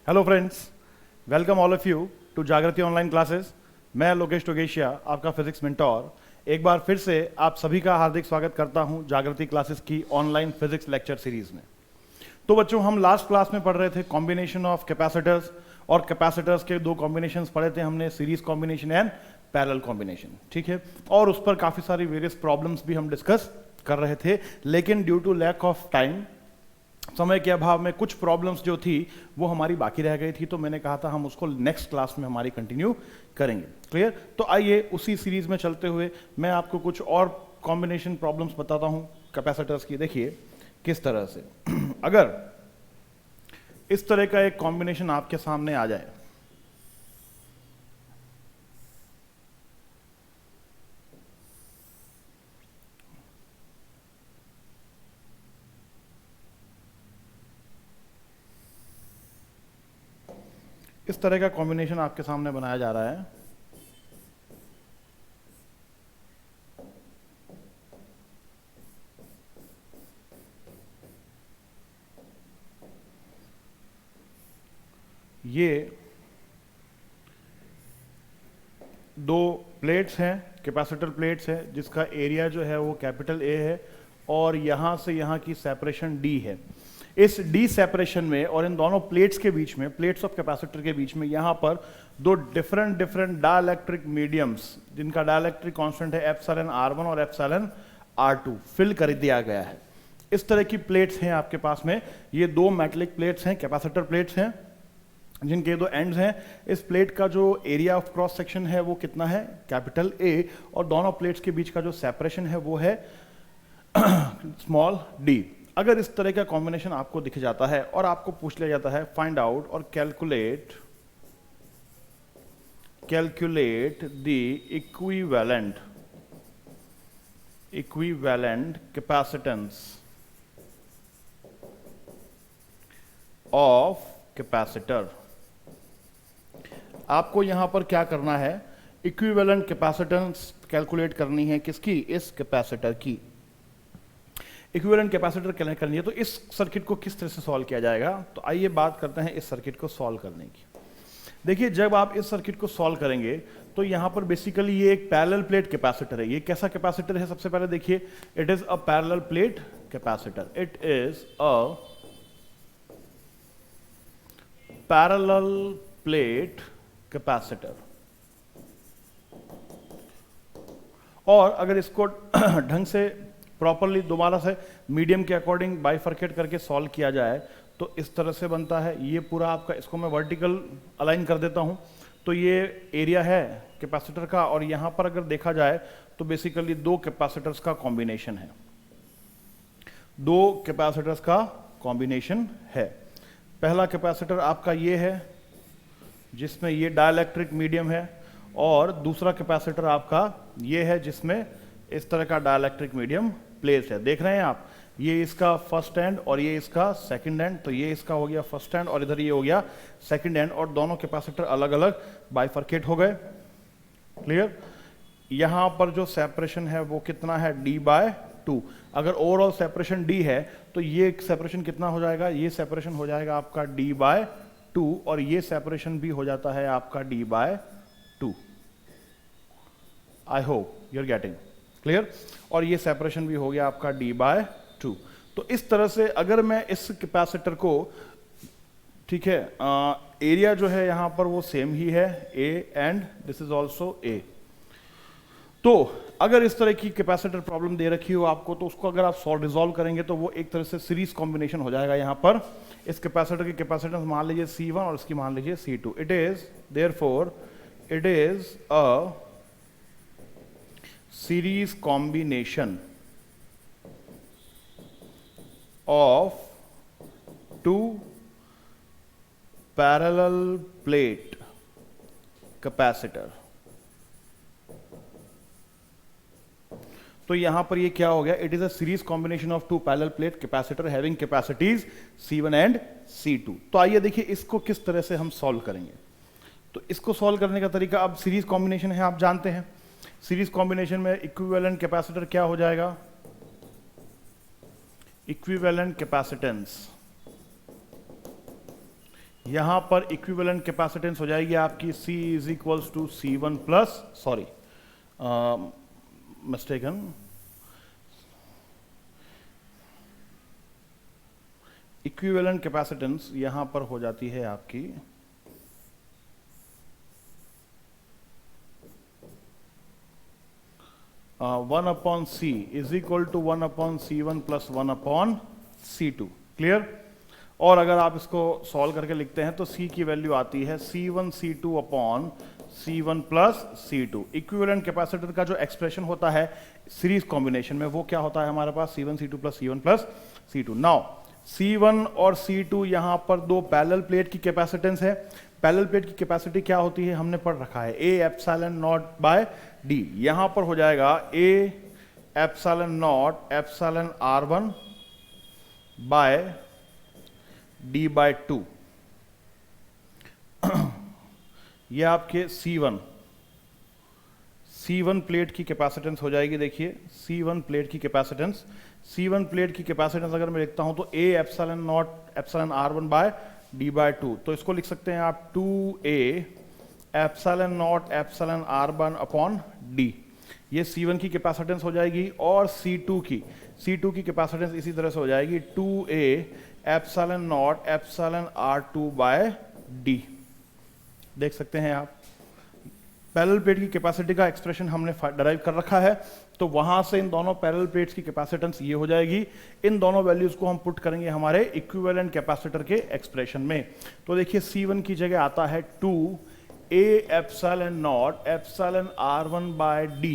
Hello friends, welcome all of you to Jagriti online classes. मैं लोकेश टोगेशिया, आपका physics mentor, एक बार फिर से आप सभी का हार्दिक स्वागत करता हूं जागृति क्लासेस की ऑनलाइन फिजिक्स लेक्चर सीरीज में। तो बच्चों, हम लास्ट क्लास में पढ़ रहे थे कॉम्बिनेशन ऑफ कैपेसिटर्स, और कैपेसिटर्स के दो कॉम्बिनेशंस पढ़े थे हमने, series combination and parallel combination, ठीक है। और उस पर काफी सारी वेरियस प्रॉब्लम्स भी हम डिस्कस कर रहे थे, लेकिन due to lack of time, समय के अभाव में कुछ प्रॉब्लम्स जो थी वो हमारी बाकी रह गई थी, तो मैंने कहा था हम उसको नेक्स्ट क्लास में हमारी कंटिन्यू करेंगे। क्लियर? तो आइए उसी सीरीज में चलते हुए मैं आपको कुछ और कॉम्बिनेशन प्रॉब्लम्स बताता हूं कैपेसिटर्स की। देखिए किस तरह से अगर इस तरह का एक कॉम्बिनेशन आपके सामने आ जाए, इस तरह का कॉम्बिनेशन आपके सामने बनाया जा रहा है। ये दो प्लेट्स हैं, कैपेसिटर प्लेट्स हैं, जिसका एरिया जो है वो कैपिटल ए है, और यहां से यहां की सेपरेशन डी है। इस डी सेपरेशन में और इन दोनों प्लेट्स के बीच में, प्लेट्स ऑफ कैपेसिटर के बीच में, यहां पर दो डिफरेंट डाइलेक्ट्रिक मीडियम्स, जिनका डाइलेक्ट्रिक कांस्टेंट है एप्सिलॉन R1 और एप्सिलॉन R2, फिल कर दिया गया है। इस तरह की प्लेट्स हैं आपके पास में। ये दो मेटलिक प्लेट्स हैं, कैपेसिटर प्लेट्स हैं, जिनके दो एंड्स हैं। इस प्लेट का जो एरिया ऑफ क्रॉस सेक्शन है वो कितना है? कैपिटल ए, और दोनों प्लेट्स के बीच का जो सेपरेशन है वो है स्मॉल डी। अगर इस तरह का कॉम्बिनेशन आपको दिख जाता है और आपको पूछ लिया जाता है फाइंड आउट और calculate the equivalent capacitance of capacitor, आपको यहां पर क्या करना है? इक्विवेलेंट कैपेसिटेंस कैलकुलेट करनी है। किसकी? इस कैपेसिटर की इक्विवेलेंट कैपेसिटर कैलकुलेट करनी है। तो इस सर्किट को किस तरह से सॉल्व किया जाएगा? तो आइए बात करते हैं इस सर्किट को सॉल्व करने की। देखिए, जब आप इस सर्किट को सॉल्व करेंगे तो यहां पर बेसिकली ये एक पैरेलल प्लेट कैपेसिटर है। ये कैसा कैपेसिटर है? सबसे पहले देखिए, it is a parallel plate capacitor. It is a parallel plate capacitor. और अगर इसको ढंग से प्रॉपरली दोबारा से मीडियम के अकॉर्डिंग बाइफरकेट करके सॉल्व किया जाए तो इस तरह से बनता है। ये पूरा आपका, इसको मैं वर्टिकल अलाइन कर देता हूं, तो ये एरिया है कैपेसिटर का, और यहां पर अगर देखा जाए तो बेसिकली दो कैपेसिटर्स का कॉम्बिनेशन है। दो कैपेसिटर्स का कॉम्बिनेशन है। पहला कैपेसिटर आपका ये है, जिसमें ये डाइलेक्ट्रिक मीडियम है, और दूसरा कैपेसिटर आपका ये है, जिसमें इस तरह का डाइलेक्ट्रिक मीडियम प्लेस है। देख रहे हैं आप, ये इसका फर्स्ट एंड और ये इसका सेकंड एंड। तो ये इसका हो गया फर्स्ट एंड और इधर ये हो गया सेकंड एंड, और दोनों कैपेसिटर अलग अलग बाइफरकेट हो गए। क्लियर? यहां पर जो सेपरेशन है वो कितना है? D/2। अगर ओवरऑल सेपरेशन D है तो ये सेपरेशन कितना हो जाएगा? ये सेपरेशन हो जाएगा आपका D/2, और ये सेपरेशन भी हो जाता है आपका D/2। I hope you are getting clear? और ये सेपरेशन भी हो गया आपका D/2। तो इस तरह से अगर मैं इस कैपेसिटर को, ठीक है, एरिया जो है यहां पर वो सेम ही है, A and this is also A। तो अगर इस तरह की कैपेसिटर प्रॉब्लम दे रखी हो आपको, तो उसको अगर आप रिजॉल्व करेंगे तो वो एक तरह से सीरीज कॉम्बिनेशन हो जाएगा। यहां पर इस कैपेसिटर की कैपेसिटेंस मान लीजिए C1 और इसकी मान लीजिए C2। It is therefore it is a series combination of two parallel plate capacitor. तो यहां पर ये क्या हो गया? It is a series combination of two parallel plate capacitor having capacities C1 and C2। तो आइए देखिए इसको किस तरह से हम सॉल्व करेंगे। तो इसको सॉल्व करने का तरीका, अब सीरीज कॉम्बिनेशन है, आप जानते हैं। सीरीज कॉम्बिनेशन में इक्विवेलेंट कैपेसिटर क्या हो जाएगा? इक्विवेलेंट कैपेसिटेंस यहां पर इक्विवेलेंट कैपेसिटेंस हो जाएगी आपकी C is equals to C1 plus, sorry mistaken, equivalent capacitance यहां पर हो जाती है आपकी 1/C is equal to 1/C1 plus 1/C2। Clear? और अगर आप इसको सॉल्व करके लिखते हैं तो C की वैल्यू आती है C1 C2 upon C1 plus C2। Equivalent capacitor का जो एक्सप्रेशन होता है सीरीज कॉम्बिनेशन में वो क्या होता है हमारे पास C1 C2 plus C1 plus C2। Now C1 और C2 यहां पर दो पैरेलल प्लेट की कैपेसिटेंस है। पैरेलल प्लेट की कैपेसिटी क्या होती है हमने पढ़ रखा है, A epsilon not by D। यहां पर हो जाएगा A epsilon naught epsilon R1 by D by 2। ये आपके C1 प्लेट की कैपेसिटेंस हो जाएगी। देखिए C1 प्लेट की कैपेसिटेंस, C1 प्लेट की कैपेसिटेंस अगर मैं लिखता हूं तो A epsilon naught epsilon R1 by D by 2, तो इसको लिख सकते हैं आप 2A epsilon naught epsilon R1 upon D। ये C1 की कैपेसिटेंस हो जाएगी। और C2 की कैपेसिटेंस इसी तरह से हो जाएगी 2A epsilon naught epsilon R2 by D। देख सकते हैं आप पैरेलल प्लेट की कैपेसिटी का एक्सप्रेशन हमने डराइव कर रखा है, तो वहां से इन दोनों पैरेलल प्लेट्स की कैपेसिटेंस ये हो जाएगी। इन दोनों वैल्यूज को हम पुट करेंगे हमारे इक्विवेलेंट कैपेसिटर के एक्सप्रेशन में। तो देखिए C1 की जगह आता है 2A epsilon naught epsilon R1 by D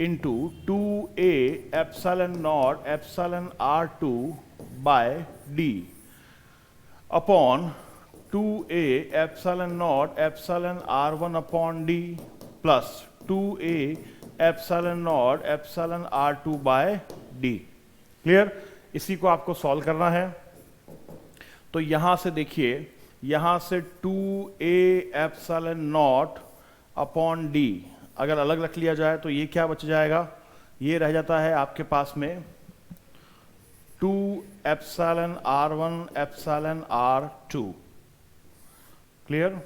into 2A epsilon naught epsilon R2 by D upon 2A epsilon naught epsilon R1 upon D plus 2A epsilon naught epsilon R2 by D। Clear? इसी को आपको solve करना है। तो यहां से देखिए, यहां से 2A epsilon not upon D अगर अलग रख लिया जाए तो ये क्या बच जाएगा, ये रह जाता है आपके पास में 2 epsilon R1 epsilon R2। Clear?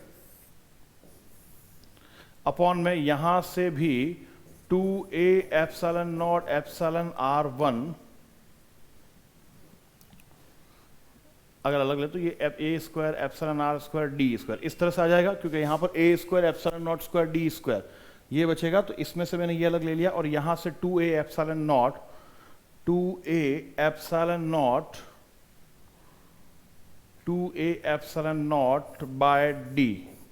Upon में यहां से भी 2A epsilon naught epsilon R1 अगर अलग ले तो ये A square epsilon R square D square इस तरह से आ जाएगा, क्योंकि यहां पर A square epsilon not square D square ये बचेगा, तो इसमें से मैंने ये अलग ले लिया। और यहां से 2A epsilon not 2A epsilon not by D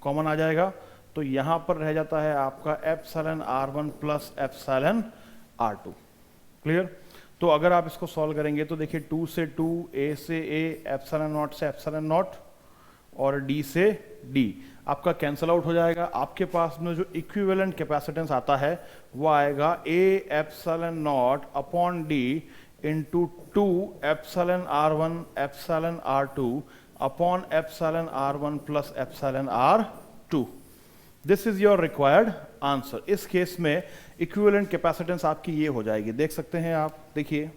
common आ जाएगा, तो यहां पर रह जाता है आपका epsilon R1 plus epsilon R2। Clear? तो अगर आप इसको सॉल्व करेंगे तो देखिए 2 से 2, A से A, एप्सिलॉन नॉट से एप्सिलॉन नॉट और D से D आपका कैंसल आउट हो जाएगा। आपके पास में जो इक्विवेलेंट कैपेसिटेंस आता है वो आएगा A epsilon not upon D into 2 epsilon R1 epsilon R2 upon epsilon R1 plus epsilon R2। This is your required answer. इस केस में इक्विवेलेंट कैपेसिटेंस आपकी ये हो जाएगी, देख सकते हैं आप। देखिए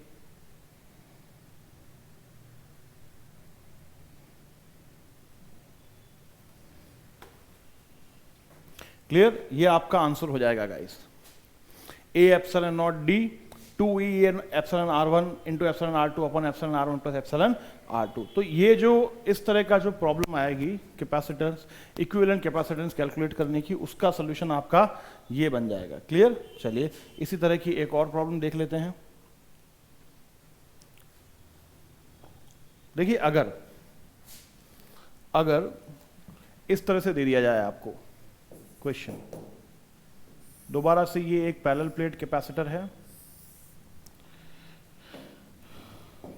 क्लियर? ये आपका आंसर हो जाएगा guys. A epsilon not D 2E epsilon R1 into epsilon R2 upon epsilon R1 plus epsilon R2। तो ये जो इस तरह का जो प्रॉब्लम आएगी कैपेसिटेंस इक्विवेलेंट कैपेसिटेंस कैलकुलेट करने की, उसका सोल्यूशन आपका ये बन जाएगा। क्लियर? चलिए इसी तरह की एक और प्रॉब्लम देख लेते हैं। देखिए अगर इस तरह से दे दिया जाए आपको क्वेश्चन, दोबारा से ये एक पैरेलल प्लेट कैपेसिटर है,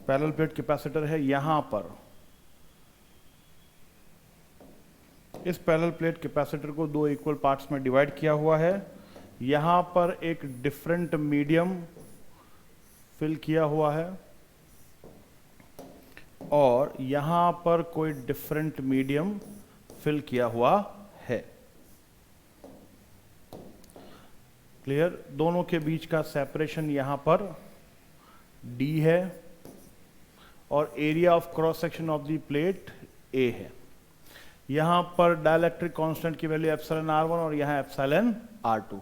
पैरेलल प्लेट कैपेसिटर है। यहां पर इस पैरेलल प्लेट कैपेसिटर को दो इक्वल पार्ट्स में डिवाइड किया हुआ है। यहां पर एक डिफरेंट मीडियम फिल किया हुआ है और यहां पर कोई डिफरेंट मीडियम फिल किया हुआ है। क्लियर? दोनों के बीच का सेपरेशन यहां पर D है और area of cross section of the plate A है। यहां पर डाइलेक्ट्रिक कांस्टेंट की वैल्यू एप्सिलॉन R1 और यहां एप्सिलॉन R2।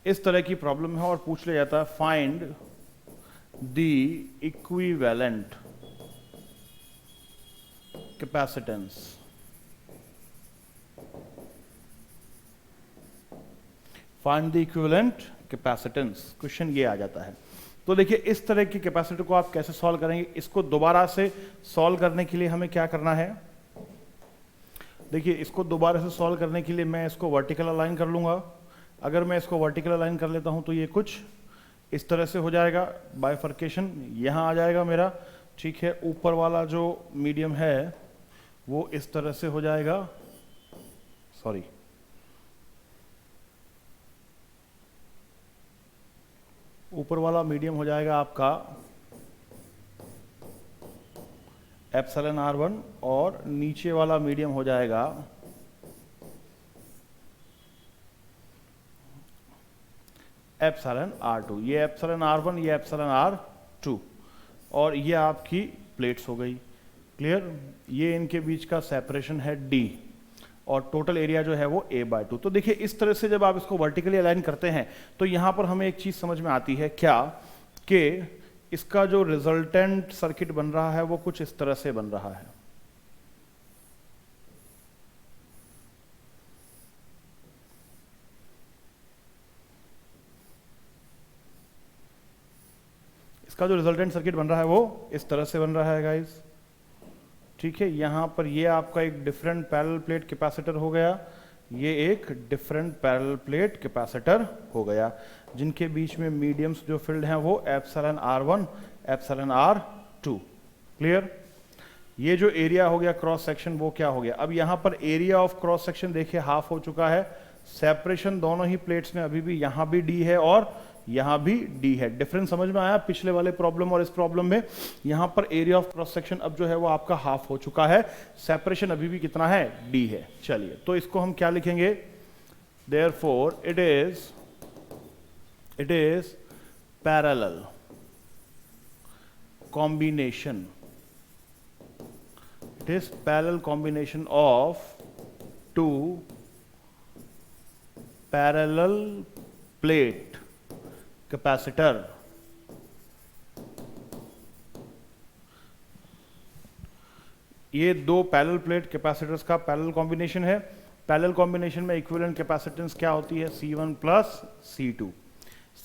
इस तरह की प्रॉब्लम है और पूछ लिया जाता है find the equivalent capacitance. Find the equivalent capacitance, question ये आ जाता है। तो देखिए इस तरह की कैपेसिटर को आप कैसे सॉल्व करेंगे, इसको दोबारा से सॉल्व करने के लिए हमें क्या करना है। देखिए इसको दोबारा से सॉल्व करने के लिए मैं इसको वर्टिकल अलाइन कर लूंगा। अगर मैं इसको वर्टिकल अलाइन कर लेता हूं तो ये कुछ इस तरह से हो जाएगा, बाइफर्केशन यहां आ जाएगा मेरा, ठीक है। ऊपर वाला जो मीडियम है वो इस तरह से हो जाएगा, सॉरी ऊपर वाला मीडियम हो जाएगा आपका एप्सिलॉन R1 और नीचे वाला मीडियम हो जाएगा एप्सिलॉन R2। ये एप्सिलॉन R1, ये एप्सिलॉन R2 और ये आपकी प्लेट्स हो गई। क्लियर, ये इनके बीच का सेपरेशन है D और टोटल एरिया जो है वो A/2। तो देखिए इस तरह से जब आप इसको वर्टिकली अलाइन करते हैं तो यहां पर हमें एक चीज समझ में आती है क्या, कि इसका जो रिजल्टेंट सर्किट बन रहा है वो कुछ इस तरह से बन रहा है। इसका जो रिजल्टेंट सर्किट बन रहा है वो इस तरह से बन रहा है गाइस, ठीक है। यहां पर ये आपका एक डिफरेंट पैरेलल प्लेट कैपेसिटर हो गया, ये एक डिफरेंट पैरेलल प्लेट कैपेसिटर हो गया, जिनके बीच में मीडियम्स जो फील्ड हैं वो epsilon R1, epsilon R2। Clear, ये जो एरिया हो गया क्रॉस सेक्शन वो क्या हो गया। अब यहां पर एरिया ऑफ क्रॉस सेक्शन देखिए हाफ हो चुका है। सेपरेशन दोनों ही प्लेट्स में अभी भी, यहां भी D है और यहां भी D है। डिफरेंस समझ में आया पिछले वाले प्रॉब्लम और इस प्रॉब्लम में। यहां पर एरिया ऑफ क्रॉस सेक्शन अब जो है वो आपका हाफ हो चुका है, सेपरेशन अभी भी कितना है, D है। चलिए तो इसको हम क्या लिखेंगे, therefore it is parallel combination, it is parallel combination of two parallel plate capacitor. ये दो पैरेलल प्लेट कैपेसिटर्स का पैरेलल कॉम्बिनेशन है। पैरेलल कॉम्बिनेशन में इक्विवेलेंट कैपेसिटेंस क्या होती है, C1 plus C2।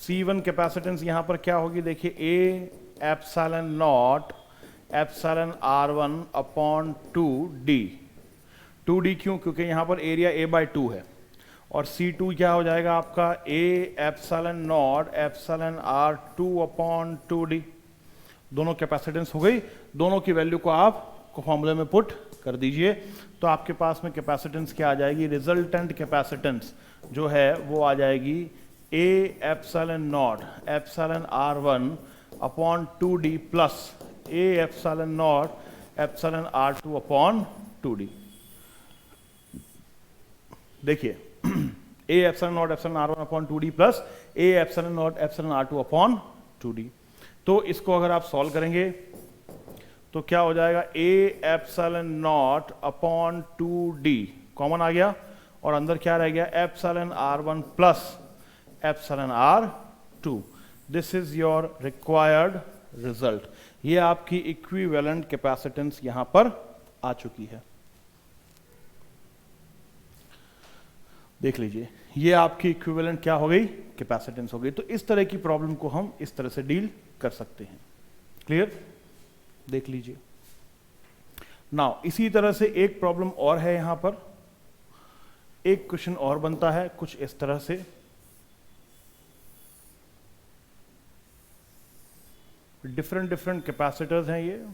C1 capacitance यहां पर क्या होगी, देखिए A epsilon naught epsilon R1 upon 2D। 2D क्यों, क्योंकि यहां पर एरिया A/2 है। और C2 क्या हो जाएगा आपका, A epsilon naught epsilon R2 upon 2D। दोनों कैपेसिटेंस हो गई, दोनों की वैल्यू को आप फॉर्मूले में पुट कर दीजिए तो आपके पास में कैपेसिटेंस क्या आ जाएगी, रिजल्टेंट कैपेसिटेंस जो है वो आ जाएगी A epsilon naught epsilon R1 upon 2D plus A epsilon naught epsilon R2 upon 2D। देखिए A epsilon naught epsilon R1 upon 2D plus A epsilon naught epsilon R2 upon 2D। तो इसको अगर आप solve करेंगे तो क्या हो जाएगा, A epsilon not upon 2D common आ गया और अंदर क्या रह गया, epsilon R1 plus epsilon R2। This is your required result. ये आपकी इक्विवेलेंट कैपेसिटेंस यहां पर आ चुकी है। देख लीजिए ये आपकी इक्विवेलेंट क्या हो गई, कैपेसिटेंस हो गई। तो इस तरह की प्रॉब्लम को हम इस तरह से डील कर सकते हैं। क्लियर, देख लीजिए। नाउ इसी तरह से एक प्रॉब्लम और है, यहां पर एक क्वेश्चन और बनता है कुछ इस तरह से। डिफरेंट कैपेसिटर्स हैं ये,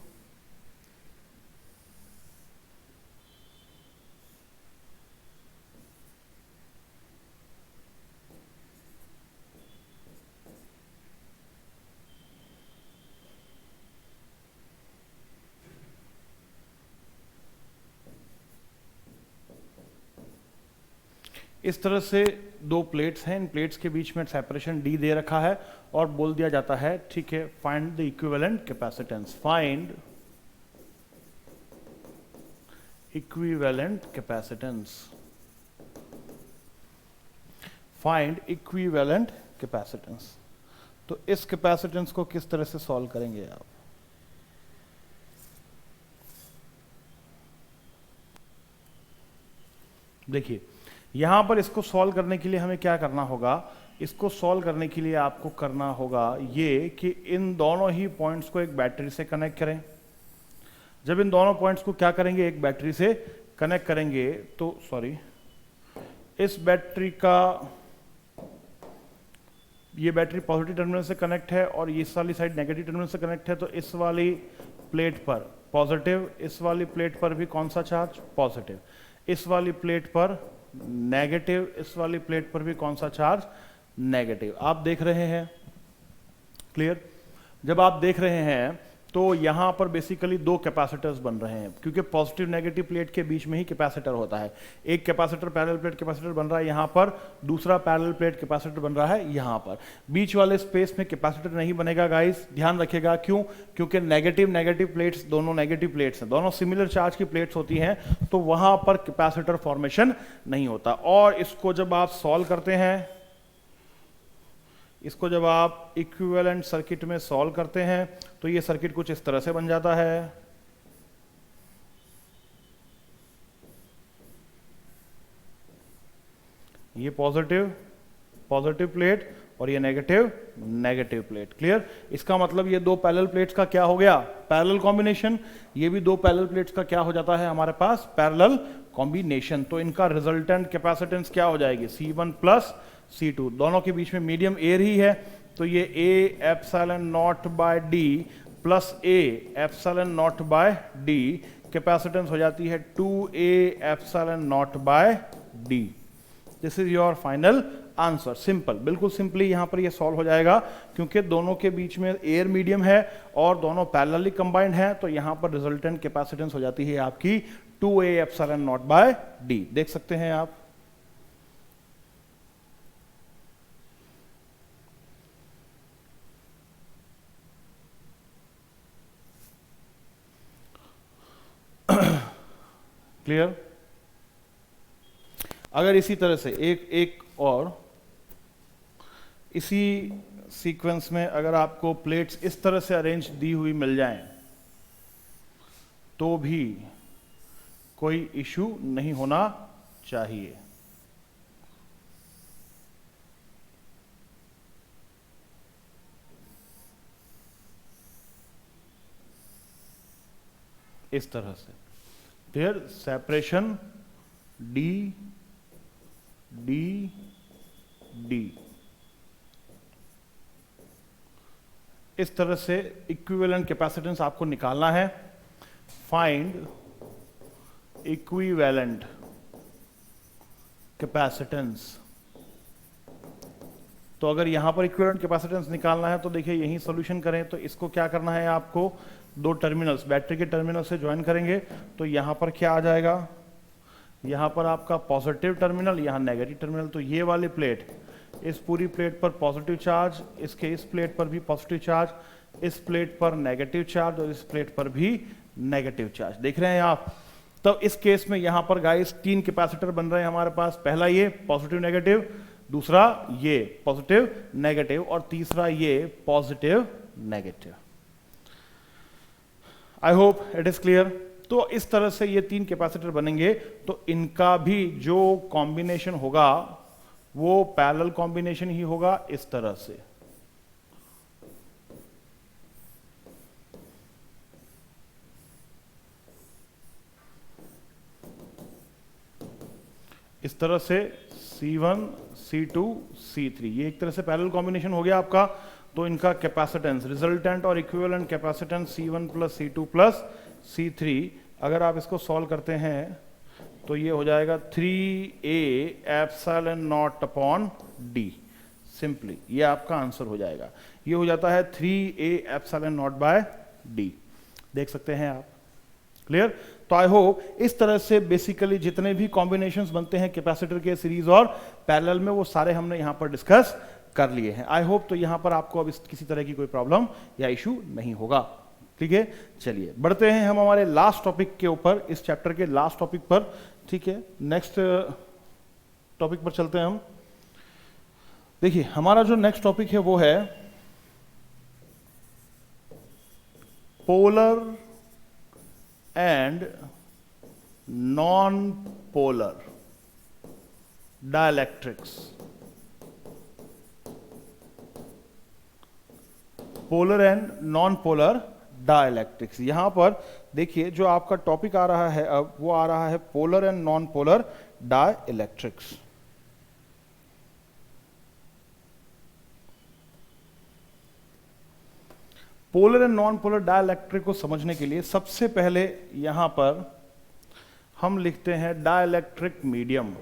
इस तरह से दो प्लेट्स हैं, इन प्लेट्स के बीच में सेपरेशन D दे रखा है और बोल दिया जाता है, ठीक है, find the equivalent capacitance. Find equivalent capacitance, find equivalent capacitance. तो इस कैपेसिटेंस को किस तरह से सॉल्व करेंगे आप? देखिए यहां पर इसको सॉल्व करने के लिए हमें क्या करना होगा, इसको सॉल्व करने के लिए आपको करना होगा ये कि इन दोनों ही पॉइंट्स को एक बैटरी से कनेक्ट करें। जब इन दोनों पॉइंट्स को क्या करेंगे, एक बैटरी से कनेक्ट करेंगे, तो सॉरी, इस बैटरी का, ये बैटरी पॉजिटिव टर्मिनल से कनेक्ट है और इस वाली साइड नेगेटिव टर्मिनल से कनेक्ट है, तो इस वाली प्लेट पर पॉजिटिव, इस वाली प्लेट पर भी कौन सा चार्ज, पॉजिटिव, इस वाली प्लेट पर नेगेटिव, इस वाली प्लेट पर भी कौन सा चार्ज, नेगेटिव। आप देख रहे हैं, क्लियर? जब आप देख रहे हैं तो यहां पर बेसिकली दो कैपेसिटर्स बन रहे हैं, क्योंकि पॉजिटिव नेगेटिव प्लेट के बीच में ही कैपेसिटर होता है। एक कैपेसिटर पैरेलल प्लेट कैपेसिटर बन रहा है यहां पर, दूसरा पैरेलल प्लेट कैपेसिटर बन रहा है यहां पर। बीच वाले स्पेस में कैपेसिटर नहीं बनेगा गाइस, ध्यान रखिएगा। क्यों? क्योंकि नेगेटिव नेगेटिव प्लेट्स, दोनों नेगेटिव प्लेट्स हैं, दोनों सिमिलर चार्ज की प्लेट्स होती हैं, तो वहां पर कैपेसिटर फॉर्मेशन नहीं होता। और इसको जब आप सॉल्व करते हैं, इसको जब आप इक्विवेलेंट सर्किट में सॉल्व करते हैं, तो ये सर्किट कुछ इस तरह से बन जाता है। ये पॉजिटिव पॉजिटिव प्लेट और ये नेगेटिव नेगेटिव प्लेट। क्लियर? इसका मतलब ये दो पैरेलल प्लेट्स का क्या हो गया, पैरेलल कॉम्बिनेशन। ये भी दो पैरेलल प्लेट्स का क्या हो जाता है हमारे पास, पैरेलल कॉम्बिनेशन। तो इनका रिजल्टेंट कैपेसिटेंस क्या हो जाएगी, C1 प्लस C2। दोनों के बीच में मीडियम एयर ही है, तो ये A epsilon not by D plus A epsilon not by D, capacitance हो जाती है 2A epsilon not by D। This is your final answer. Simple, बिल्कुल सिंपली यहां पर ये सॉल्व हो जाएगा, क्योंकि दोनों के बीच में एयर मीडियम है और दोनों पैरेलली कंबाइंड है, तो यहां पर रिजल्टेंट कैपेसिटेंस हो जाती है आपकी 2A epsilon not by D। देख सकते हैं आप। क्लियर? अगर इसी तरह से एक और इसी सीक्वेंस में अगर आपको प्लेट्स इस तरह से अरेंज दी हुई मिल जाएं, तो भी कोई इशू नहीं होना चाहिए। इस तरह से फिर सेपरेशन D D D, इस तरह से इक्विवेलेंट कैपेसिटेंस आपको निकालना है। Find equivalent capacitance. तो अगर यहां पर इक्विवेलेंट कैपेसिटेंस निकालना है तो देखिए यही सॉल्यूशन करें, तो इसको क्या करना है आपको, दो टर्मिनल्स बैटरी के टर्मिनल से ज्वाइन करेंगे, तो यहां पर क्या आ जाएगा, यहां पर आपका पॉजिटिव टर्मिनल, यहां नेगेटिव टर्मिनल। तो ये वाली प्लेट, इस पूरी प्लेट पर पॉजिटिव चार्ज, इसके इस प्लेट पर भी पॉजिटिव चार्ज, इस प्लेट पर नेगेटिव चार्ज और इस प्लेट पर भी नेगेटिव चार्ज। देख रहे हैं आप? तो इस केस में यहां पर गाइस तीन कैपेसिटर बन रहे हैं हमारे पास। पहला ये पॉजिटिव नेगेटिव, दूसरा ये पॉजिटिव नेगेटिव और तीसरा ये positive negative. I hope it is clear. तो इस तरह से ये तीन कैपेसिटर बनेंगे, तो इनका भी जो कॉम्बिनेशन होगा वो पैरेलल कॉम्बिनेशन ही होगा इस तरह से। इस तरह से C1 C2 C3, ये एक तरह से पैरेलल कॉम्बिनेशन हो गया आपका। तो इनका कैपेसिटेंस, रिजल्टेंट और equivalent capacitance C1 plus C2 plus C3, अगर आप इसको सॉल्व करते हैं तो ये हो जाएगा 3A epsilon not upon D। Simply ये आपका आंसर हो जाएगा, ये हो जाता है 3A epsilon not by D। देख सकते हैं आप? क्लियर? तो आई होप इस तरह से बेसिकली जितने भी कॉम्बिनेशंस बनते हैं कैपेसिटर के सीरीज और पैरेलल में, वो सारे हमने यहां पर डिस्कस कर लिए हैं। आई होप तो यहां पर आपको अब किसी तरह की कोई प्रॉब्लम या इशू नहीं होगा। ठीक है, चलिए बढ़ते हैं हम हमारे लास्ट टॉपिक के ऊपर, इस चैप्टर के लास्ट टॉपिक पर। ठीक है, नेक्स्ट टॉपिक पर चलते हैं हम। देखिए हमारा जो नेक्स्ट टॉपिक है वो है polar and non polar dielectrics. Polar and non polar dielectrics. यहां पर देखिए जो आपका टॉपिक आ रहा है अब, वो आ रहा है polar and non polar dielectrics. Polar and non polar dielectric को समझने के लिए सबसे पहले यहां पर हम लिखते हैं डाइलेक्ट्रिक मीडियम।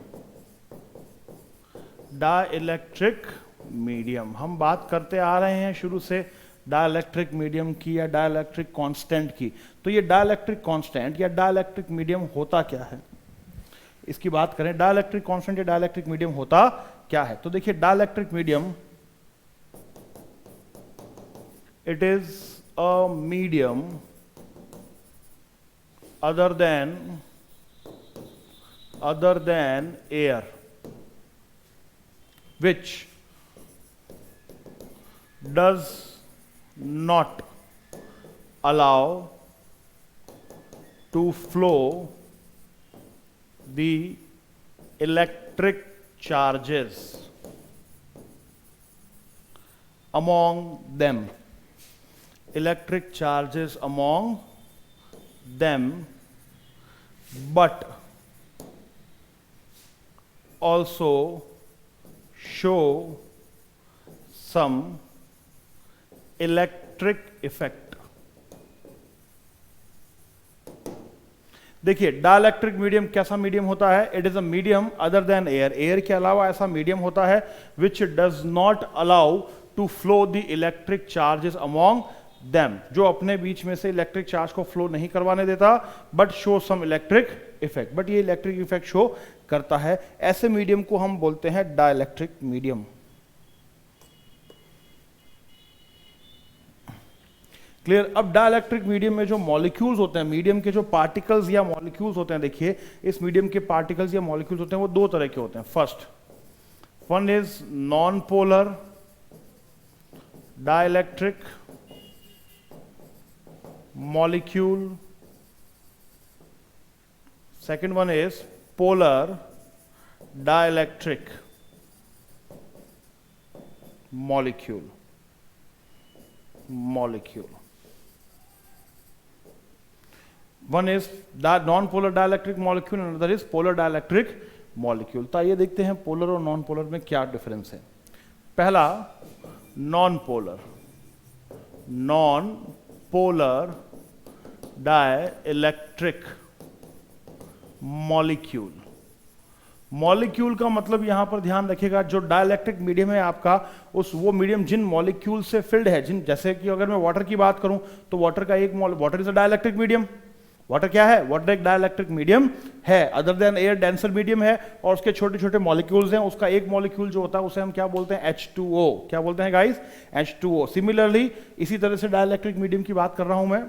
डाइलेक्ट्रिक मीडियम हम बात करते आ रहे हैं शुरू से डाइलेक्ट्रिक मीडियम की या डाइलेक्ट्रिक कांस्टेंट की। तो ये डाइलेक्ट्रिक कांस्टेंट या डाइलेक्ट्रिक मीडियम होता क्या है, इसकी बात करें। डाइलेक्ट्रिक कांस्टेंट या डाइलेक्ट्रिक मीडियम होता क्या है, तो देखिए dielectric medium, it is a medium other than air which does not allow to flow the electric charges among them. Electric charges among them, but also show some electric effect. देखिए dielectric medium कैसा medium होता है, it is a medium other than air. Air के अलावा ऐसा medium होता है which does not allow to flow the electric charges among them, जो अपने बीच में से इलेक्ट्रिक चार्ज को फ्लो नहीं करवाने देता, but show some electric effect, but ये इलेक्ट्रिक इफेक्ट शो करता है। ऐसे मीडियम को हम बोलते हैं डाइलेक्ट्रिक मीडियम। क्लियर। अब डाइलेक्ट्रिक मीडियम में जो मॉलिक्यूल्स होते हैं, मीडियम के जो पार्टिकल्स या मॉलिक्यूल्स होते हैं, देखिए इस मीडियम के पार्टिकल्स या मॉलिक्यूल्स होते हैं वो दो तरह के होते हैं। First one is non polar dielectric molecule, second one is polar dielectric molecule. One is non-polar dielectric molecule and another is polar dielectric molecule। तो आइए देखते हैं पोलर और नॉन पोलर में क्या डिफरेंस है। पहला non polar, non polar dielectric molecule. Molecule का मतलब यहां पर ध्यान रखिएगा, जो डाइलेक्ट्रिक मीडियम है आपका, उस वो मीडियम जिन मॉलिक्यूल से फिल्ड है, जिन, जैसे कि अगर मैं वाटर की बात करूं तो वाटर का एक water is a dielectric medium. Water क्या है, वाटर एक डाइलेक्ट्रिक मीडियम है, other than air denser medium है, और उसके छोटे छोटे मॉलिक्यूल्स हैं। उसका एक मॉलिक्यूल जो होता है उसे हम क्या बोलते हैं, H2O। क्या बोलते हैं गाइस, H2O। सिमिलरली इसी तरह से डाइलेक्ट्रिक मीडियम की बात कर रहा हूं मैं।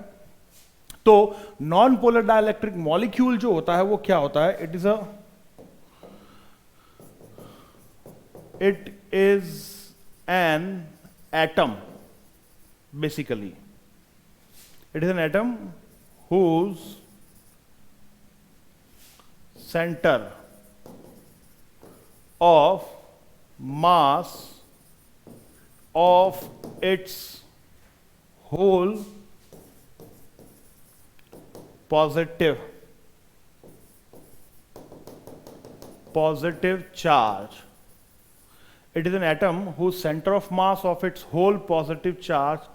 तो नॉन पोलर डाइलेक्ट्रिक मॉलिक्यूल जो होता है वो क्या होता है, it is an atom. Basically it is an atom whose center of mass of its whole positive charge. It is an atom whose center of mass of its whole positive charge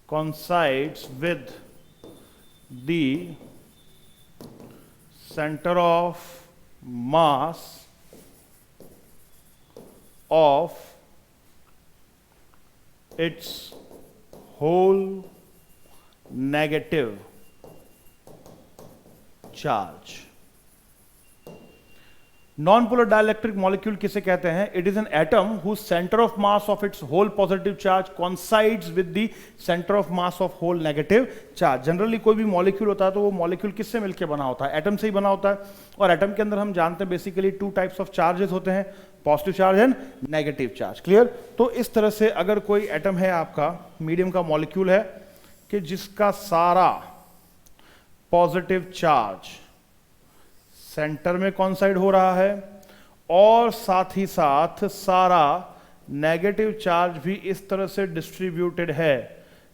coincides with the center of mass of its whole negative charge। Non polar dielectric molecule किसे कहते हैं? It is an atom whose centre of mass of its whole positive charge coincides with the centre of mass of whole negative charge. Generally कोई भी molecule होता है तो वो molecule किससे मिलकर बना होता है? एटम से ही बना होता है। और एटम के अंदर हम जानते हैं basically two types of charges होते हैं, positive charge and negative charge. Clear? तो इस तरह से अगर कोई एटम है आपका, मीडियम का मॉलिक्यूल है कि जिसका सारा पॉजिटिव चार्ज सेंटर में कॉन्साइड हो रहा है और साथ ही साथ सारा नेगेटिव चार्ज भी इस तरह से डिस्ट्रीब्यूटेड है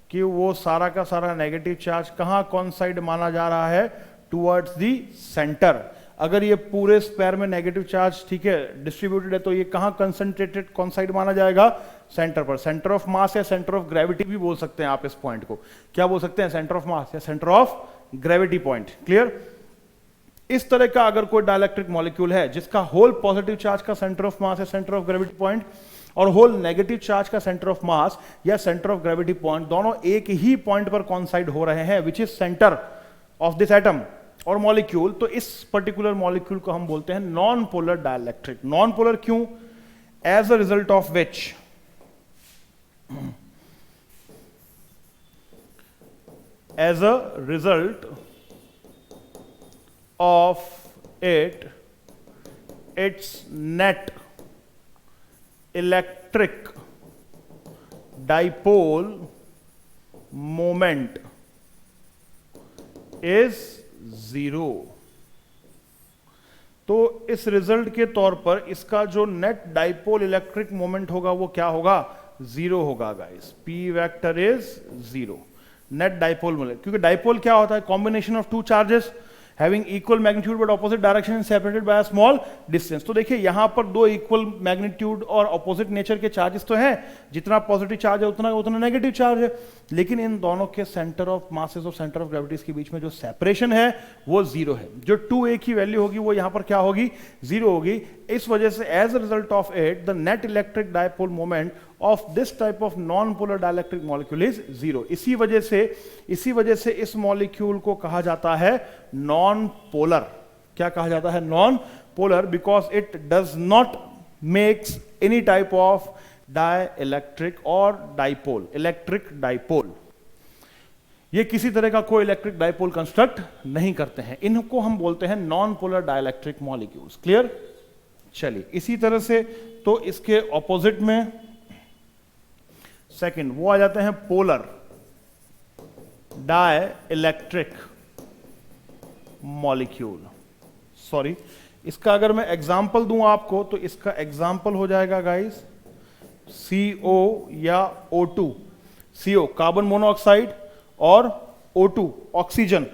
कि वो सारा का सारा नेगेटिव चार्ज कहां कॉन्साइड माना जा रहा है? Towards the centre. अगर ये पूरे स्क्वायर में नेगेटिव चार्ज, ठीक है, डिस्ट्रीब्यूटेड है तो ये कहां कंसंट्रेटेड कॉन्साइड माना जाएगा? सेंटर पर। सेंटर ऑफ मास या सेंटर ऑफ ग्रेविटी भी बोल सकते हैं आप इस पॉइंट को। क्या बोल सकते हैं? सेंटर ऑफ मास या centre of gravity point. Clear? इस तरह का अगर कोई डाइलेक्ट्रिक मॉलिक्यूल है जिसका होल पॉजिटिव चार्ज का सेंटर ऑफ मास या सेंटर ऑफ ग्रेविटी पॉइंट और होल नेगेटिव चार्ज का सेंटर ऑफ मास या सेंटर ऑफ ग्रेविटी पॉइंट दोनों एक ही पॉइंट पर कॉन्साइड हो रहे हैं, which is centre of this atom और मॉलिक्यूल, तो इस पर्टिकुलर मॉलिक्यूल को हम बोलते हैं non polar dielectric. Non polar क्यों? As a result of which as a result of its net electric dipole moment is 0। तो इस रिजल्ट के तौर पर इसका जो नेट डाइपोल इलेक्ट्रिक मोमेंट होगा वो क्या होगा? 0 होगा guys. P vector is 0। Net dipole moment, क्योंकि डाइपोल क्या होता है? Combination of two charges having equal magnitude but opposite direction and separated by a small distance. तो देखिए यहां पर दो इक्वल मैग्नीट्यूड और ऑपोजिट नेचर के चार्जेस तो हैं, जितना पॉजिटिव चार्ज है उतना नेगेटिव चार्ज है, लेकिन इन दोनों के सेंटर ऑफ मासेस और सेंटर ऑफ ग्रेविटीज के बीच में जो सेपरेशन है वो 0 है। जो 2a की वैल्यू होगी वो यहां पर क्या होगी? 0 होगी। इस वजह से as a result of it the net electric dipole moment of this type of non polar dielectric molecule is 0। इसी वजह से इस मॉलिक्यूल को कहा जाता है नॉन पोलर। क्या कहा जाता है? Non polar, because it does not makes any type of dielectric और डाइपोल, इलेक्ट्रिक डाइपोल। ये किसी तरह का कोई इलेक्ट्रिक डाइपोल कंस्ट्रक्ट नहीं करते हैं। इनको हम बोलते हैं non polar dielectric molecules. Clear? चलिए, इसी तरह से तो इसके ऑपोजिट में सेकंड वो आ जाते हैं पोलर डाइलेक्ट्रिक मॉलिक्यूल। सॉरी, इसका अगर मैं एग्जांपल दूं आपको तो इसका एग्जांपल हो जाएगा गाइस CO या O2। CO कार्बन मोनोऑक्साइड और O2 ऑक्सीजन।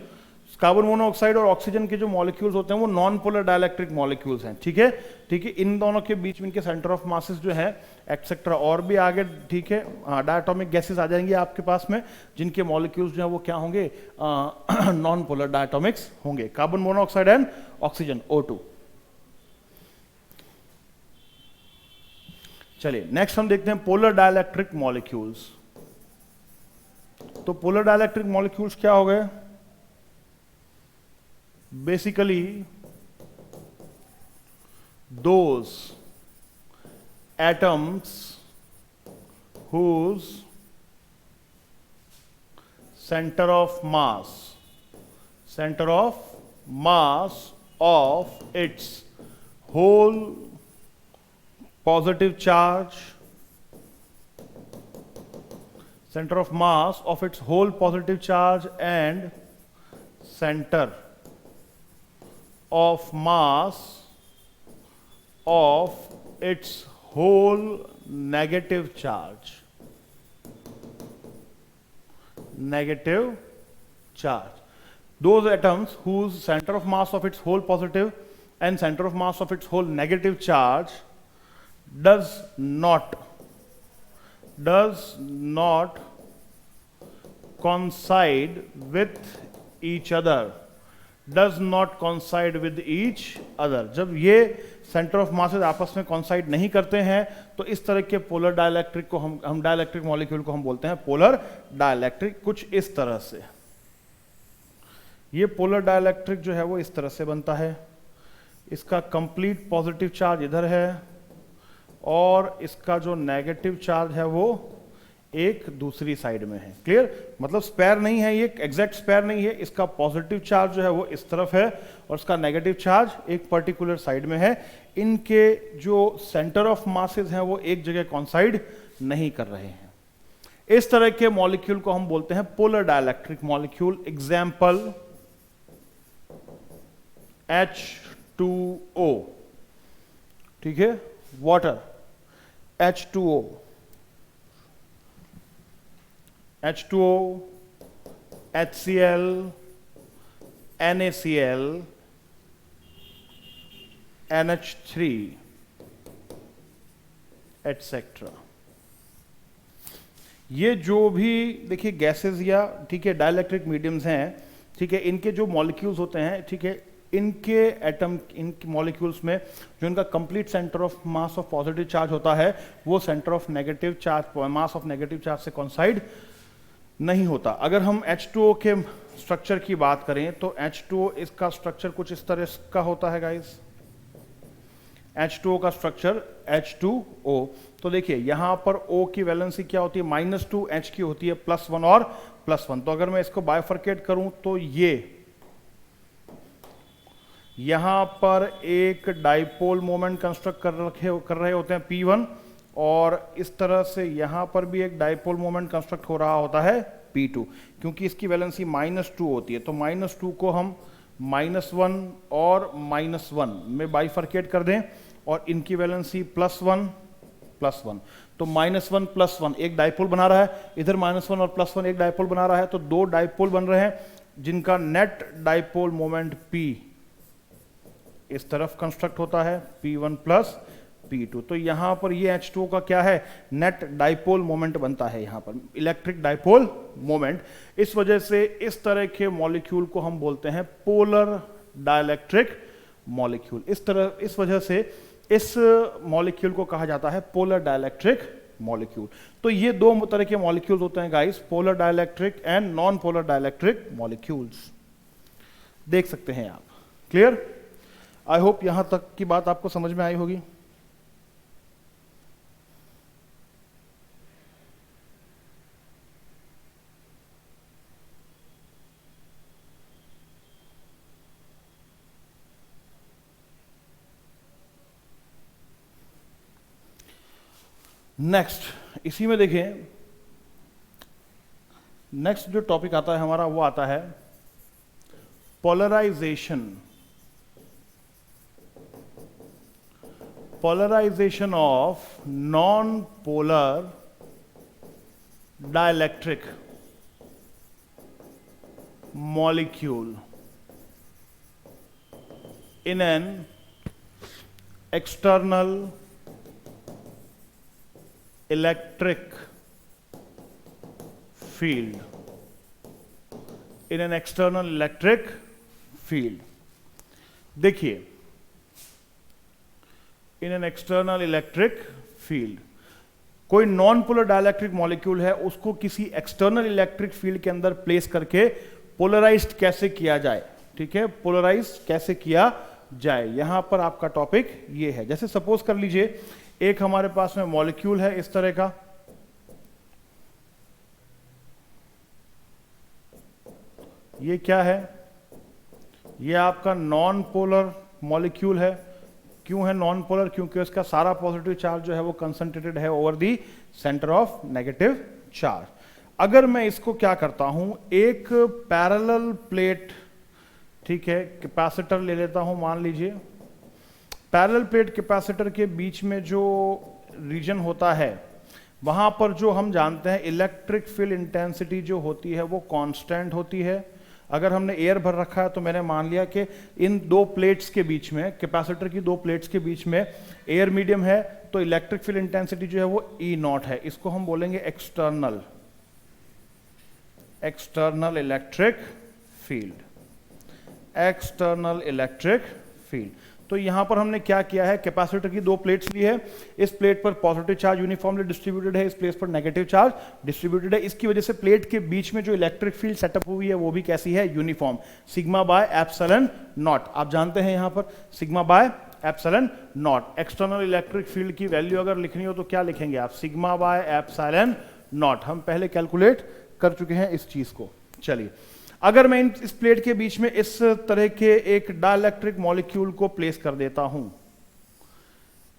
कार्बन मोनोऑक्साइड और ऑक्सीजन के जो मॉलिक्यूल्स होते हैं वो नॉन पोलर डाइलेक्ट्रिक मॉलिक्यूल्स हैं। ठीक है, ठीक है। इन दोनों के बीच में इनके सेंटर ऑफ मासेस जो है एक्सेट्रा और भी आगे, ठीक है, डायटोमिक गैसेस आ जाएंगे आपके पास में, जिनके मॉलिक्यूल्स जो है वो क्या होंगे? नॉन पोलर डायटोमिक्स होंगे। Carbon monoxide and oxygen O2। चलिए नेक्स्ट हम देखते हैं पोलर डाइलेक्ट्रिक मॉलिक्यूल्स। तो पोलर डाइलेक्ट्रिक मॉलिक्यूल्स क्या हो गए? Basically those atoms whose center of mass of its whole positive charge, center of mass of its whole positive charge and center of mass of its whole negative charge, those atoms whose center of mass of its whole positive and center of mass of its whole negative charge does not coincide with each other, जब ये centre of masses आपस में कॉन्साइड नहीं करते हैं तो इस तरह के पोलर डाइलेक्ट्रिक को हम डाइलेक्ट्रिक मॉलिक्यूल को हम बोलते हैं पोलर डाइलेक्ट्रिक। कुछ इस तरह से ये पोलर डाइलेक्ट्रिक जो है वो इस तरह से बनता है। इसका कंप्लीट पॉजिटिव चार्ज इधर है और इसका जो नेगेटिव चार्ज है वो एक दूसरी साइड में है। क्लियर? मतलब स्पेयर नहीं है, ये एग्जैक्ट स्पेयर नहीं है, इसका पॉजिटिव चार्ज जो है वो इस तरफ है और इसका नेगेटिव चार्ज एक पर्टिकुलर साइड में है। इनके जो सेंटर ऑफ मासेस हैं वो एक जगह कॉन्साइड नहीं कर रहे हैं। इस तरह के मॉलिक्यूल को हम बोलते हैं polar dielectric molecule. Example H2O, ठीक है, water, H2O, H2O, HCl, NaCl, NH3, etcetera. ये जो भी देखिए गैसेस या ठीक है डाइलेक्ट्रिक मीडियम्स हैं, ठीक है, इनके जो मॉलिक्यूल्स होते हैं, ठीक है, इनके एटम, इन मॉलिक्यूल्स में जो इनका complete centre of mass of positive charge होता है वो centre of negative charge, mass of negative charge से कॉन्साइड नहीं होता। अगर हम H2O के स्ट्रक्चर की बात करें तो H2O इसका स्ट्रक्चर कुछ इस तरह का होता है गाइस। H2O का स्ट्रक्चर H2O, तो देखिए यहां पर O की वैलेंसी क्या होती है, -2, H की होती है +1 और +1। तो अगर मैं इसको बाइफरकेट करूं तो ये यहां पर एक डाइपोल मोमेंट कंस्ट्रक्ट कर रहे होते हैं P1, और इस तरह से यहां पर भी एक डाइपोल मोमेंट कंस्ट्रक्ट हो रहा होता है P2, क्योंकि इसकी वैलेंसी -2 होती है। तो -2 को हम -1 और -1 में बाइफरकेट कर दें और इनकी वैलेंसी +1 +1, तो -1 +1 एक डाइपोल बना रहा है, इधर -1 और +1 एक डाइपोल बना रहा है, तो दो डाइपोल बन रहे हैं जिनका नेट डाइपोल मोमेंट P इस तरफ कंस्ट्रक्ट होता है P1 + P2। तो यहां पर ये H2O का क्या है, नेट डाइपोल मोमेंट बनता है, यहां पर इलेक्ट्रिक डाइपोल मोमेंट। इस वजह से इस तरह के मॉलिक्यूल को हम बोलते हैं पोलर डाइलेक्ट्रिक मॉलिक्यूल। इस वजह से इस मॉलिक्यूल को कहा जाता है पोलर डाइलेक्ट्रिक मॉलिक्यूल। तो ये दो तरह के मॉलिक्यूल्स होते हैं guys, polar dielectric and non polar dielectric molecules, देख सकते हैं आप। क्लियर? आई होप यहां तक की बात आपको समझ में आई होगी। नेक्स्ट, इसी में देखें, नेक्स्ट जो टॉपिक आता है हमारा वो आता है polarization. Polarization of non polar dielectric molecule in an external electric field, in an external electric field। देखिए, in an external electric field, कोई नॉन पोलर डाइलेक्ट्रिक मॉलिक्यूल है, उसको किसी एक्सटर्नल इलेक्ट्रिक फील्ड के अंदर प्लेस करके पोलराइज्ड कैसे किया जाए, ठीक है, पोलराइज कैसे किया जाए, यहां पर आपका टॉपिक ये है। जैसे सपोज कर लीजिए एक हमारे पास में मॉलिक्यूल है इस तरह का, ये क्या है, ये आपका नॉन पोलर मॉलिक्यूल है। क्यों है नॉन पोलर? क्योंकि उसका सारा पॉजिटिव चार्ज जो है वो कंसंट्रेटेड है over the centre of negative charge. अगर मैं इसको क्या करता हूं, एक पैरेलल प्लेट, ठीक है, कैपेसिटर ले लेता हूं, मान लीजिए पैरेलल प्लेट कैपेसिटर के बीच में जो रीजन होता है वहां पर जो हम जानते हैं इलेक्ट्रिक फील्ड इंटेंसिटी जो होती है वो कांस्टेंट होती है। अगर हमने एयर भर रखा है तो मैंने मान लिया कि इन दो प्लेट्स के बीच में, कैपेसिटर की दो प्लेट्स के बीच में एयर मीडियम है, तो इलेक्ट्रिक फील्ड इंटेंसिटी जो है वो E0 है। इसको हम बोलेंगे external electric field, external electric field. तो यहां पर हमने क्या किया है, कैपेसिटर की दो प्लेट्स ली है, इस प्लेट पर पॉजिटिव चार्ज यूनिफॉर्मली डिस्ट्रीब्यूटेड है, इस प्लेट पर नेगेटिव चार्ज डिस्ट्रीब्यूटेड है। इसकी वजह से प्लेट के बीच में जो इलेक्ट्रिक फील्ड सेटअप हुई है वो भी कैसी है, uniform, sigma by epsilon not. आप जानते हैं यहां पर sigma by epsilon not. External electric field की वैल्यू अगर लिखनी हो तो क्या लिखेंगे आप, सिग्मा बाय एप्सिलॉन नॉट। हम पहले कैलकुलेट कर चुके हैं इस चीज को। चलिए, अगर मैं इस प्लेट के बीच में इस तरह के एक डाइलेक्ट्रिक मॉलिक्यूल को प्लेस कर देता हूं,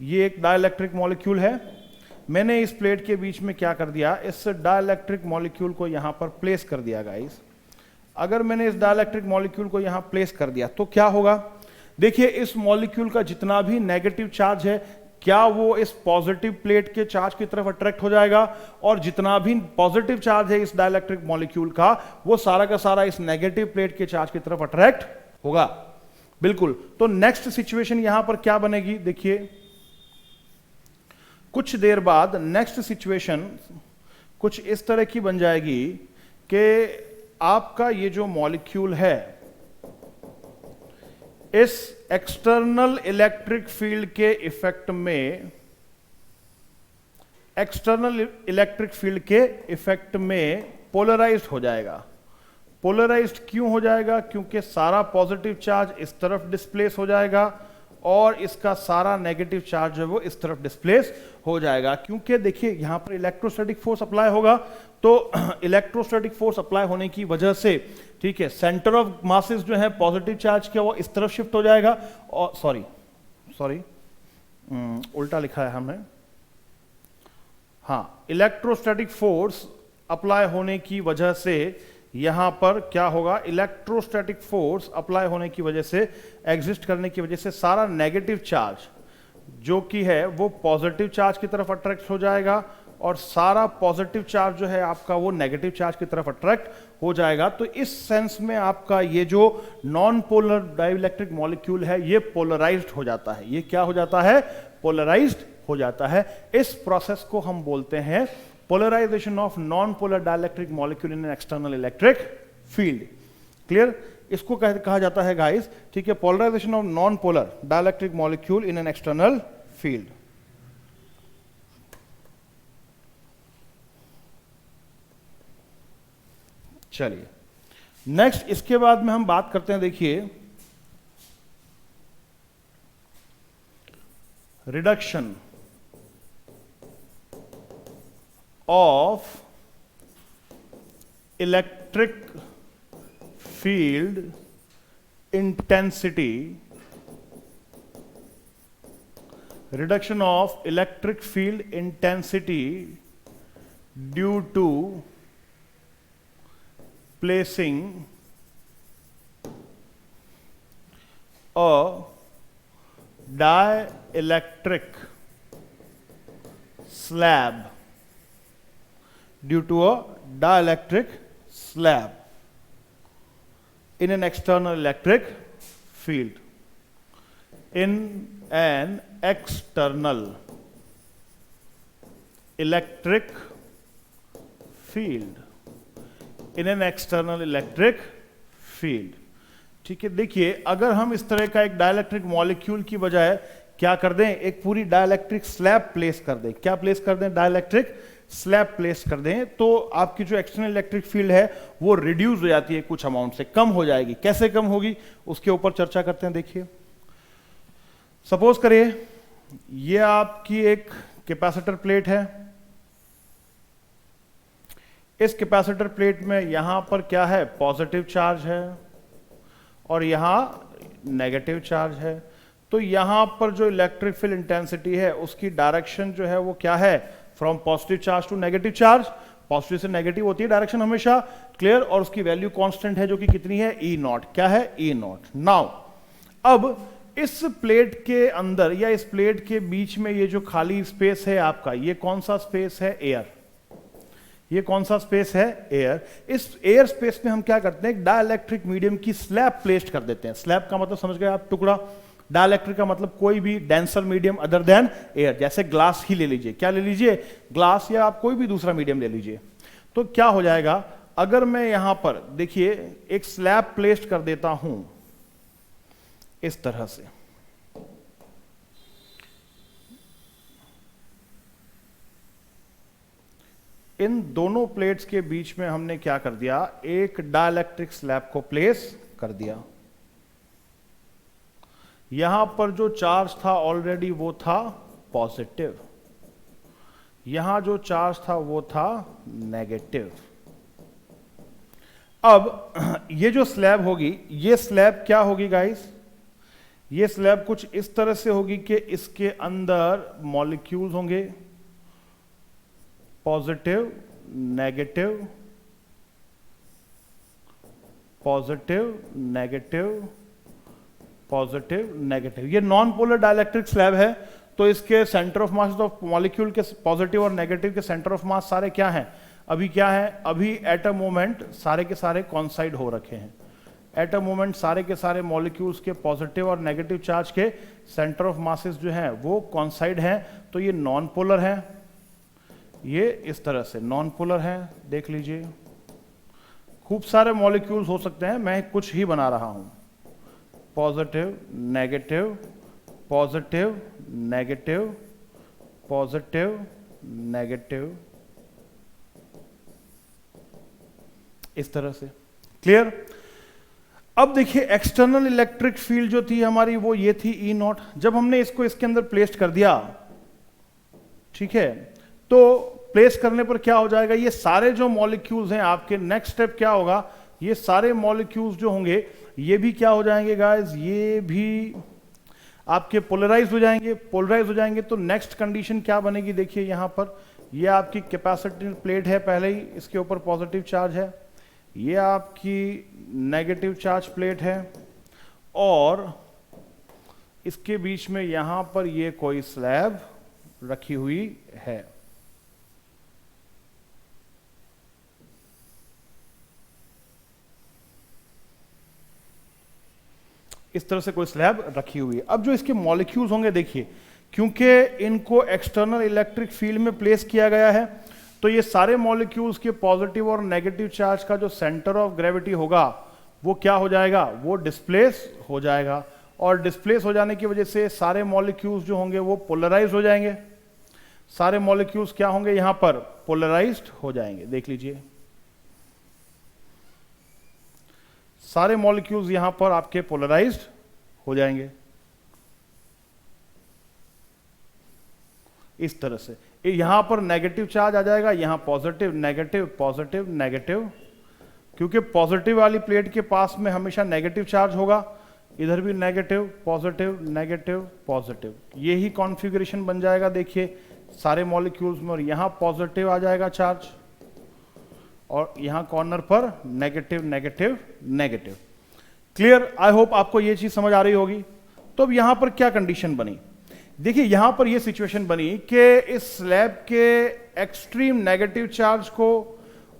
ये एक डाइलेक्ट्रिक मॉलिक्यूल है, मैंने इस प्लेट के बीच में क्या कर दिया, इस डाइलेक्ट्रिक मॉलिक्यूल को यहां पर प्लेस कर दिया गाइस। अगर मैंने इस डाइलेक्ट्रिक मॉलिक्यूल को यहां प्लेस कर दिया तो क्या होगा, देखिए इस मॉलिक्यूल का जितना भी नेगेटिव चार्ज है, क्या वो इस पॉजिटिव प्लेट के चार्ज की तरफ अट्रैक्ट हो जाएगा, और जितना भी पॉजिटिव चार्ज है इस डाइलेक्ट्रिक मॉलिक्यूल का, वो सारा का सारा इस नेगेटिव प्लेट के चार्ज की तरफ अट्रैक्ट होगा। बिल्कुल। तो नेक्स्ट सिचुएशन यहां पर क्या बनेगी, देखिए कुछ देर बाद नेक्स्ट सिचुएशन कुछ इस तरह की बन जाएगी कि आपका ये जो मॉलिक्यूल है इस एक्सटर्नल इलेक्ट्रिक फील्ड के इफेक्ट में, एक्सटर्नल इलेक्ट्रिक फील्ड के इफेक्ट में पोलराइज्ड हो जाएगा। पोलराइज्ड क्यों हो जाएगा, क्योंकि सारा पॉजिटिव चार्ज इस तरफ डिस्प्लेस हो जाएगा और इसका सारा नेगेटिव चार्ज है वो इस तरफ डिस्प्लेस हो जाएगा। क्योंकि देखिए यहां पर इलेक्ट्रोस्टैटिक फोर्स अप्लाई होगा, तो इलेक्ट्रोस्टैटिक फोर्स अप्लाई होने की वजह से, ठीक है, सेंटर ऑफ मासेस जो है पॉजिटिव चार्ज के वो इस तरफ शिफ्ट हो जाएगा, और सॉरी उल्टा लिखा है हमने, हाँ, इलेक्ट्रोस्टैटिक फोर्स अप्लाई होने की वजह से यहां पर क्या होगा, इलेक्ट्रोस्टैटिक फोर्स अप्लाई होने की वजह से, एग्जिस्ट करने की वजह से सारा नेगेटिव चार्ज जो कि है वो पॉजिटिव चार्ज की तरफ अट्रैक्ट हो जाएगा, और सारा पॉजिटिव चार्ज जो है आपका वो नेगेटिव चार्ज की तरफ अट्रैक्ट हो जाएगा। तो इस सेंस में आपका ये जो नॉन पोलर डाइइलेक्ट्रिक मॉलिक्यूल है ये पोलराइज्ड हो जाता है। ये क्या हो जाता है, पोलराइज्ड हो जाता है। इस प्रोसेस को हम बोलते हैं polarization of non polar dielectric molecule in an external electric field. Clear, इसको कहा जाता है गाइस, ठीक है, polarization of non polar dielectric molecule in an external field. चलिए नेक्स्ट, इसके बाद में हम बात करते हैं, देखिए reduction of electric field intensity, reduction of electric field intensity due to placing a dielectric slab, due to a dielectric slab in an external electric field, in an external electric field, in an external electric field. ठीक है, देखिए अगर हम इस तरह का एक dielectric molecule की बजाय क्या कर दें, एक पूरी डाइलेक्ट्रिक स्लैब प्लेस कर दें, क्या प्लेस कर दें, डाइलेक्ट्रिक स्लैब प्लेस कर दें, तो आपकी जो एक्सटर्नल इलेक्ट्रिक फील्ड है वो रिड्यूस हो जाती है, कुछ अमाउंट से कम हो जाएगी। कैसे कम होगी उसके ऊपर चर्चा करते हैं। देखिए सपोज करिए ये आपकी एक कैपेसिटर प्लेट है, इस कैपेसिटर प्लेट में यहां पर क्या है, पॉजिटिव चार्ज है और यहां नेगेटिव चार्ज है। तो यहां पर जो इलेक्ट्रिक फील्ड इंटेंसिटी है उसकी डायरेक्शन जो है वो क्या है, from positive charge to negative charge. Positive से नेगेटिव होती है डायरेक्शन हमेशा, क्लियर, और उसकी वैल्यू कांस्टेंट है जो कि कितनी है, ई नॉट। क्या है, ई नॉट। नाउ अब इस प्लेट के अंदर या इस प्लेट के बीच में ये जो खाली स्पेस है आपका, ये कौन सा स्पेस है, एयर। ये कौन सा स्पेस है, एयर। इस एयर स्पेस में हम क्या करते हैं, एक डाइलेक्ट्रिक मीडियम की स्लैब प्लेस्ड कर देते हैं। स्लैब का मतलब समझ गए आप, टुकड़ा। डाइलेक्ट्रिक का मतलब कोई भी denser medium other than air, जैसे ग्लास ही ले लीजिए, क्या ले लीजिए, ग्लास, या आप कोई भी दूसरा मीडियम ले लीजिए। तो क्या हो जाएगा, अगर मैं यहां पर देखिए एक स्लैब प्लेस्ड कर देता हूं इस तरह से, इन दोनों प्लेट्स के बीच में हमने क्या कर दिया, एक डाइलेक्ट्रिक स्लैब को प्लेस कर दिया। यहां पर जो चार्ज था ऑलरेडी वो था पॉजिटिव, यहां जो चार्ज था वो था नेगेटिव। अब ये जो स्लैब होगी, ये स्लैब क्या होगी गाइस, ये स्लैब कुछ इस तरह से होगी कि इसके अंदर मॉलिक्यूल्स होंगे, positive negative, positive negative, positive negative. ये नॉन पोलर डाइलेक्ट्रिक स्लैब है, तो इसके centre of mass of molecule के पॉजिटिव और नेगेटिव के सेंटर ऑफ मास सारे क्या हैं, अभी क्या है, अभी एटम मोमेंट सारे के सारे कॉन्साइड हो रखे हैं। एटम मोमेंट सारे के सारे मॉलिक्यूल्स के पॉजिटिव और नेगेटिव चार्ज के सेंटर ऑफ मासेस जो हैं वो कॉन्साइड हैं, तो ये नॉन पोलर है, ये इस तरह से नॉन पोलर है। देख लीजिए, खूब सारे मॉलिक्यूल्स हो सकते हैं, मैं कुछ ही बना रहा हूं, positive negative, positive negative, positive negative, इस तरह से। क्लियर। अब देखिए एक्सटर्नल इलेक्ट्रिक फील्ड जो थी हमारी वो ये थी ई नॉट। जब हमने इसको इसके अंदर प्लेस कर दिया, ठीक है, तो प्लेस करने पर क्या हो जाएगा, ये सारे जो मॉलिक्यूल्स हैं आपके, नेक्स्ट स्टेप क्या होगा, ये सारे मॉलिक्यूल्स जो होंगे ये भी क्या हो जाएंगे गाइस, ये भी आपके पोलराइज हो जाएंगे। पोलराइज हो जाएंगे तो नेक्स्ट कंडीशन क्या बनेगी, देखिए यहां पर ये आपकी कैपेसिटिव प्लेट है, पहले ही इसके ऊपर पॉजिटिव चार्ज है, ये आपकी नेगेटिव चार्ज प्लेट है, और इसके बीच में यहां पर ये कोई स्लैब रखी हुई है। इस तरह से कोई स्लैब रखी हुई है। अब जो इसके मॉलिक्यूल्स होंगे, देखिए क्योंकि इनको एक्सटर्नल इलेक्ट्रिक फील्ड में प्लेस किया गया है, तो ये सारे मॉलिक्यूल्स के पॉजिटिव और नेगेटिव चार्ज का जो सेंटर ऑफ ग्रेविटी होगा वो क्या हो जाएगा, वो डिस्प्लेस हो जाएगा, और डिस्प्लेस हो जाने की वजह से सारे मॉलिक्यूल्स जो होंगे वो पोलराइज हो जाएंगे। सारे मॉलिक्यूल्स क्या होंगे, यहां पर पोलराइज्ड हो जाएंगे। देख लीजिए, सारे मॉलिक्यूल्स यहां पर आपके पोलराइज्ड हो जाएंगे इस तरह से। यहां पर नेगेटिव चार्ज आ जाएगा, यहां पॉजिटिव नेगेटिव, पॉजिटिव नेगेटिव, क्योंकि पॉजिटिव वाली प्लेट के पास में हमेशा नेगेटिव चार्ज होगा, इधर भी नेगेटिव पॉजिटिव नेगेटिव पॉजिटिव, यही कॉन्फ़िगरेशन बन जाएगा। देखिए सारे मॉलिक्यूल्स में, और यहां पॉजिटिव आ जाएगा चार्ज, और यहां कॉर्नर पर negative negative negative. Clear. I hope आपको यह चीज समझ आ रही होगी। तो अब यहां पर क्या कंडीशन बनी, देखिए यहां पर यह सिचुएशन बनी कि इस स्लैब के एक्सट्रीम नेगेटिव चार्ज को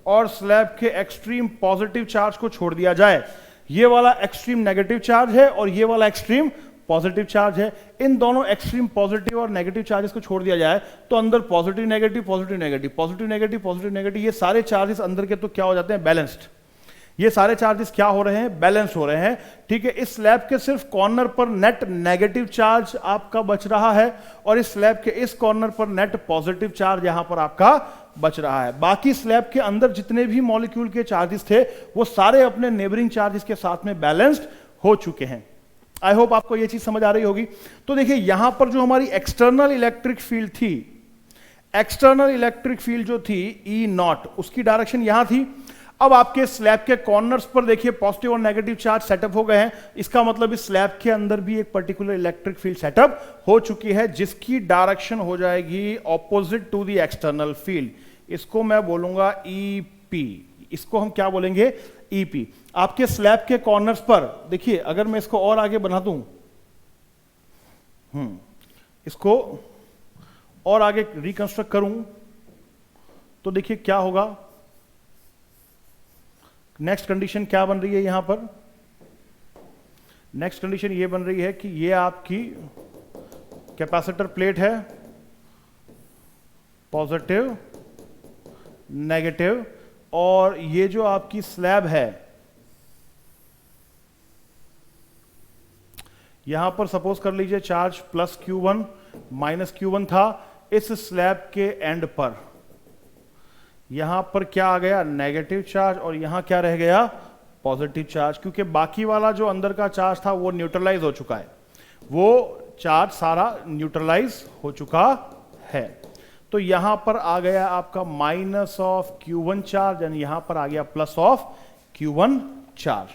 और स्लैब के एक्सट्रीम पॉजिटिव चार्ज को छोड़ दिया जाए। ये वाला एक्सट्रीम नेगेटिव चार्ज है और ये वाला एक्सट्रीम पॉजिटिव चार्ज है। इन दोनों एक्सट्रीम पॉजिटिव और नेगेटिव चार्जेस को छोड़ दिया जाए तो अंदर positive negative positive negative positive negative positive negative, ये सारे चार्जेस अंदर के तो क्या हो जाते हैं, बैलेंस्ड। ये सारे चार्जेस क्या हो रहे हैं, बैलेंस हो रहे हैं। ठीक है, इस स्लैब के सिर्फ कॉर्नर पर नेट नेगेटिव चार्ज आपका बच रहा है, और इस स्लैब के इस कॉर्नर पर नेट पॉजिटिव चार्ज यहां पर आपका बच रहा है। बाकी स्लैब के अंदर जितने भी मॉलिक्यूल के चार्जेस थे वो सारे अपने नेबरिंग चार्जेस के साथ में बैलेंस्ड हो चुके हैं। आई होप आपको यह चीज समझ आ रही होगी। तो देखिए यहां पर जो हमारी एक्सटर्नल इलेक्ट्रिक फील्ड थी, एक्सटर्नल इलेक्ट्रिक फील्ड जो थी ई नॉट, उसकी डायरेक्शन यहां थी। अब आपके स्लैब के कॉर्नर्स पर देखिए पॉजिटिव और नेगेटिव चार्ज सेटअप हो गए हैं। इसका मतलब इस स्लैब के अंदर भी एक पर्टिकुलर इलेक्ट्रिक फील्ड सेटअप हो चुकी है, जिसकी डायरेक्शन हो जाएगी opposite to the external field. इसको मैं बोलूंगा ईपी। इसको हम क्या बोलेंगे, ईपी। आपके स्लैब के कॉर्नर्स पर देखिए, अगर मैं इसको और आगे बना दूं, इसको और आगे रिकंस्ट्रक्ट करूं, तो देखिए क्या होगा। नेक्स्ट कंडीशन क्या बन रही है यहां पर, नेक्स्ट कंडीशन ये बन रही है कि ये आपकी कैपेसिटर प्लेट है, पॉजिटिव नेगेटिव, और ये जो आपकी स्लैब है यहां पर सपोज कर लीजिए charge plus Q1 minus Q1 था इस स्लैब के एंड पर। यहां पर क्या आ गया, नेगेटिव चार्ज, और यहां क्या रह गया, पॉजिटिव चार्ज, क्योंकि बाकी वाला जो अंदर का चार्ज था वो न्यूट्रलाइज हो चुका है, वो चार्ज सारा न्यूट्रलाइज हो चुका है। तो यहां पर आ गया आपका माइनस ऑफ Q1 चार्ज, यानी यहां पर आ गया प्लस ऑफ Q1 चार्ज।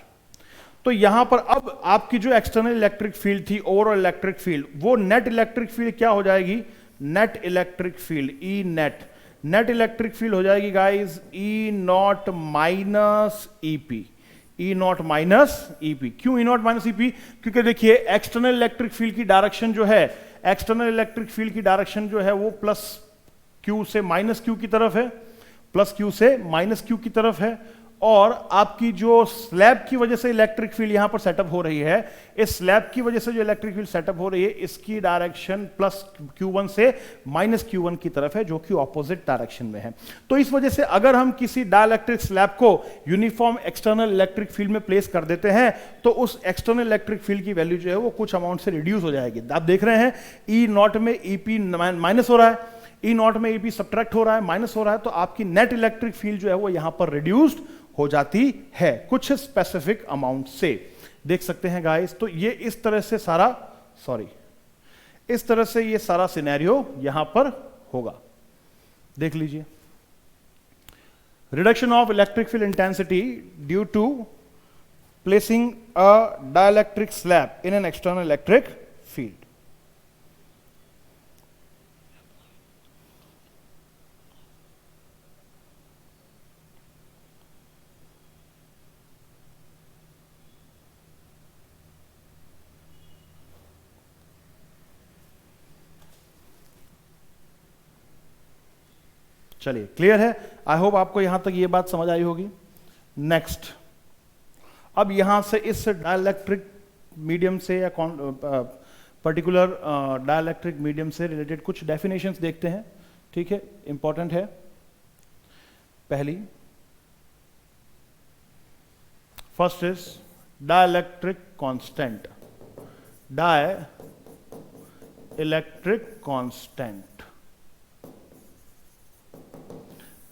तो यहां पर अब आपकी जो एक्सटर्नल इलेक्ट्रिक फील्ड थी, ओवरऑल इलेक्ट्रिक फील्ड, वो नेट इलेक्ट्रिक फील्ड क्या हो जाएगी, net electric field, E net, net electric field हो जाएगी गाइस ई नॉट माइनस ईपी, ई नॉट माइनस ईपी। क्यों ई नॉट माइनस ईपी, क्योंकि देखिए एक्सटर्नल इलेक्ट्रिक फील्ड की डायरेक्शन जो है, एक्सटर्नल इलेक्ट्रिक फील्ड की डायरेक्शन जो है वो प्लस क्यू से माइनस क्यू की तरफ है, प्लस क्यू से माइनस क्यू की तरफ है, और आपकी जो स्लैब की वजह से इलेक्ट्रिक फील्ड यहां पर सेटअप हो रही है, इस स्लैब की वजह से जो इलेक्ट्रिक फील्ड सेटअप हो रही है, इसकी डायरेक्शन प्लस Q1 से माइनस Q1 की तरफ है, जो कि ऑपोजिट डायरेक्शन में है। तो इस वजह से अगर हम किसी डाइलेक्ट्रिक स्लैब को यूनिफॉर्म एक्सटर्नल इलेक्ट्रिक फील्ड में प्लेस कर देते हैं, तो उस एक्सटर्नल इलेक्ट्रिक फील्ड की वैल्यू जो है वो कुछ अमाउंट से रिड्यूस हो जाएगी। आप देख रहे हैं ई नॉट में ईपी माइनस हो रहा है, ई नॉट में ईपी सब्ट्रैक्ट हो रहा है, माइनस हो रहा है, तो आपकी नेट इलेक्ट्रिक फील्ड जो है वो यहां पर रिड्यूस्ड हो जाती है कुछ स्पेसिफिक अमाउंट से। देख सकते हैं गाइस, तो ये इस तरह से सारा, इस तरह से ये सारा सिनेरियो यहां पर होगा। देख लीजिए, reduction of electric field intensity due to placing a dielectric slab in an external electric field. चलिए, क्लियर है, आई होप आपको यहां तक ये बात समझ आई होगी। नेक्स्ट, अब यहां से इस डाइलेक्ट्रिक मीडियम से या पर्टिकुलर डाइलेक्ट्रिक मीडियम से रिलेटेड कुछ डेफिनेशंस देखते हैं, ठीक है, इंपॉर्टेंट है। पहली, first is dielectric constant, dielectric constant,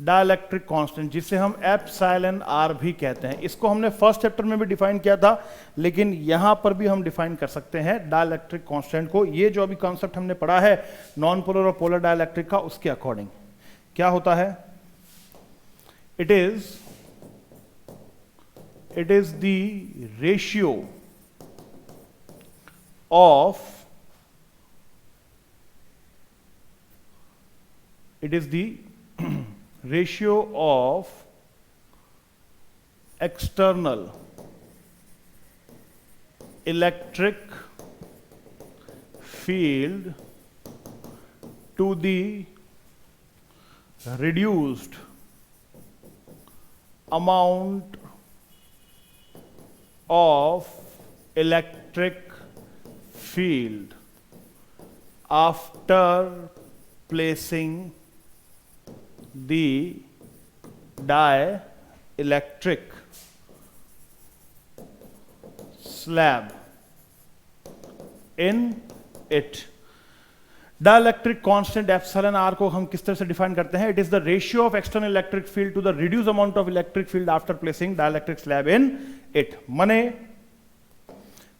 dielectric constant जिसे हम एप्सिलॉन आर भी कहते हैं। इसको हमने फर्स्ट चैप्टर में भी डिफाइन किया था, लेकिन यहां पर भी हम डिफाइन कर सकते हैं डाइलेक्ट्रिक कांस्टेंट को। ये जो अभी कॉन्सेप्ट हमने पढ़ा है नॉन पोलर और पोलर डाइलेक्ट्रिक का, उसके अकॉर्डिंग क्या होता है, it is the ratio of, it is the ratio of external electric field to the reduced amount of electric field after placing the dielectric slab in it। Dielectric constant epsilon R को हम किस तरह से define करते हैं, it is the ratio of external electric field to the reduce amount of electric field after placing dielectric slab in it. माने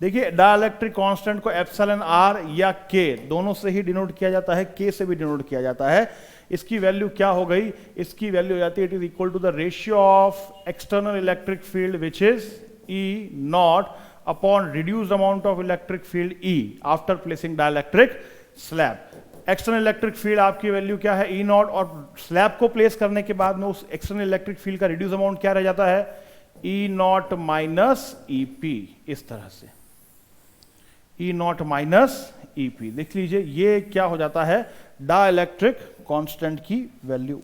देखिए, dielectric constant को एप्सिलॉन आर या के दोनों से ही डिनोट किया जाता है, के से भी डिनोट किया जाता है। इसकी वैल्यू क्या हो गई, इसकी वैल्यू हो जाती है, it is equal to the ratio of external electric field which is E naught upon reduced amount of electric field E after placing dielectric slab. External electric field आपकी वैल्यू क्या है, ई नॉट, और slab को place करने के बाद में उस एक्सटर्नल इलेक्ट्रिक फील्ड का रिड्यूस अमाउंट क्या रह जाता है, E naught minus E P. इस तरह से E naught minus E P, देख लीजिए ये क्या हो जाता है, डाइलेक्ट्रिक कांस्टेंट की वैल्यू,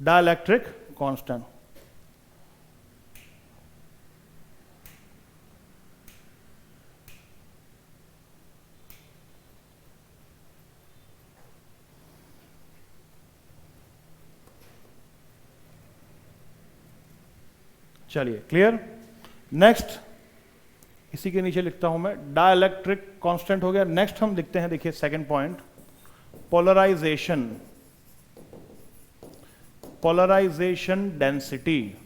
डाइलेक्ट्रिक कांस्टेंट। चलिए, क्लियर। नेक्स्ट, इसी के नीचे लिखता हूं मैं, डाइलेक्ट्रिक कांस्टेंट हो गया। नेक्स्ट हम लिखते हैं, देखिए second point, polarization polarization density.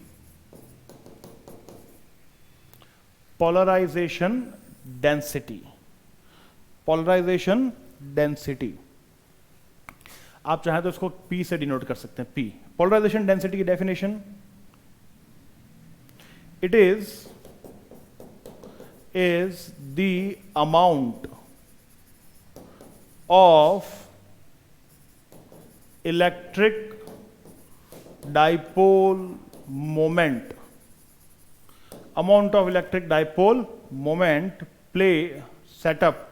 Polarization density. Polarization density. आप चाहें तो इसको P से डिनोट कर सकते हैं. P. Polarization density की definition, it is the amount of electric dipole moment, amount of electric dipole moment set up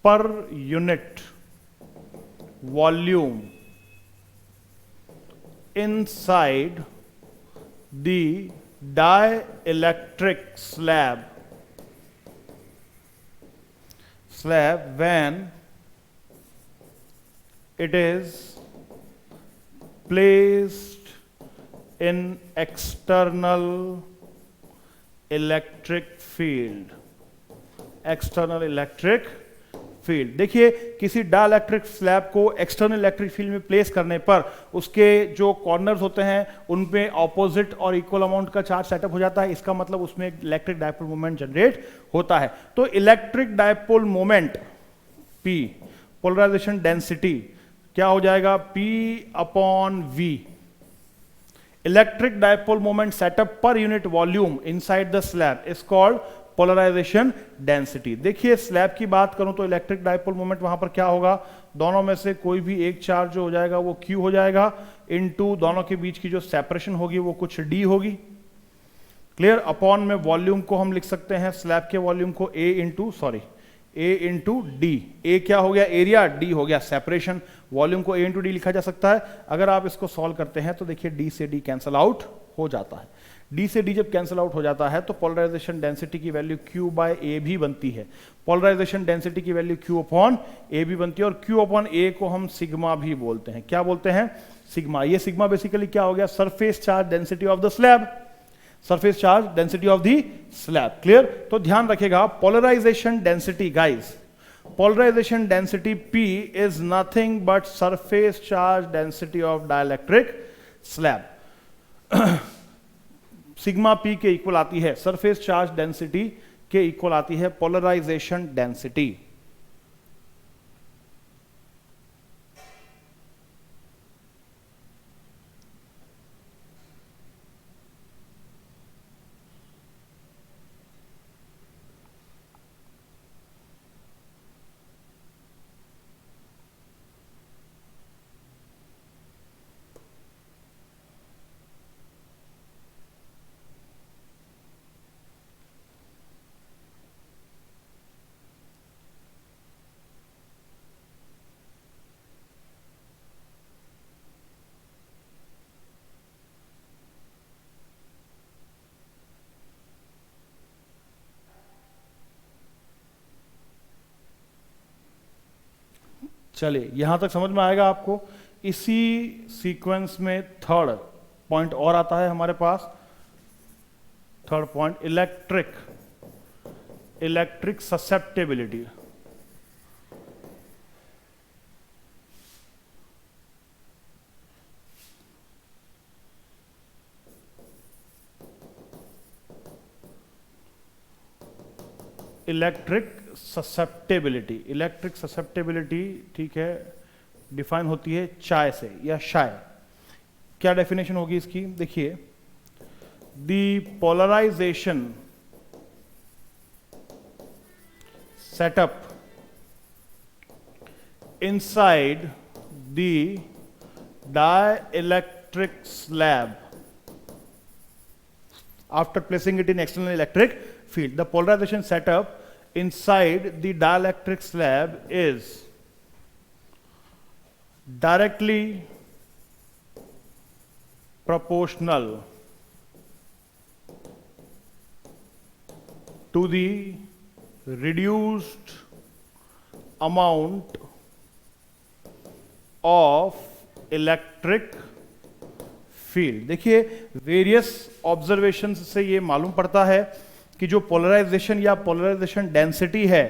per unit volume inside the dielectric slab when it is placed in external electric field. External electric field. देखिए, किसी dielectric slab को external electric field में place करने पर उसके जो corners होते हैं उन पे ऑपोजिट और इक्वल अमाउंट का चार्ज सेटअप हो जाता है. इसका मतलब उसमें एक इलेक्ट्रिक डायपोल मोमेंट जनरेट होता है. तो electric dipole moment P, polarization density क्या हो जाएगा? P upon V. Electric dipole moment setup पर unit volume inside the slab is called polarization density. देखिए, स्लैब की बात करूं तो इलेक्ट्रिक डायपोल मोमेंट वहां पर क्या होगा? दोनों में से कोई भी एक चार्ज जो हो जाएगा वो Q हो जाएगा, इनटू दोनों के बीच की जो सेपरेशन होगी वो कुछ D होगी. क्लियर? अपॉन में वॉल्यूम को हम लिख सकते हैं, स्लैब के वॉल्यूम को A इंटू D. A क्या हो गया? एरिया. D हो गया सेपरेशन. वॉल्यूम को A इंटू D लिखा जा सकता है. अगर आप इसको सॉल्व करते हैं तो देखिए D से D कैंसल आउट हो जाता है. D से D जब कैंसल आउट हो जाता है तो पोलराइजेशन डेंसिटी की वैल्यू Q बाय A भी बनती है. पोलराइजेशन डेंसिटी की वैल्यू Q अपॉन A भी बनती है, और Q अपॉन A को हम सिग्मा भी बोलते हैं. क्या बोलते हैं? सिग्मा. ये सिग्मा बेसिकली क्या हो गया? Surface charge density of the slab. Surface charge density of the slab. Clear? तो ध्यान रखेगा, polarization density guys, polarization density P is nothing but surface charge density of dielectric slab. Sigma P के equal आती है, surface charge density के equal आती है polarisation density. चलिए, यहां तक समझ में आएगा आपको. इसी सीक्वेंस में थर्ड पॉइंट और आता है हमारे पास. Third point, electric susceptibility. Electric susceptibility ठीक है, डिफाइन होती है चाय से या शाय. क्या डेफिनेशन होगी इसकी? देखिए, the polarization setup inside the dielectric slab after placing it in external electric field. The polarization setup inside the dielectric slab is directly proportional to the reduced amount of electric field. देखिए, various observations से ये मालूम पड़ता है कि जो polarisation या polarisation density है,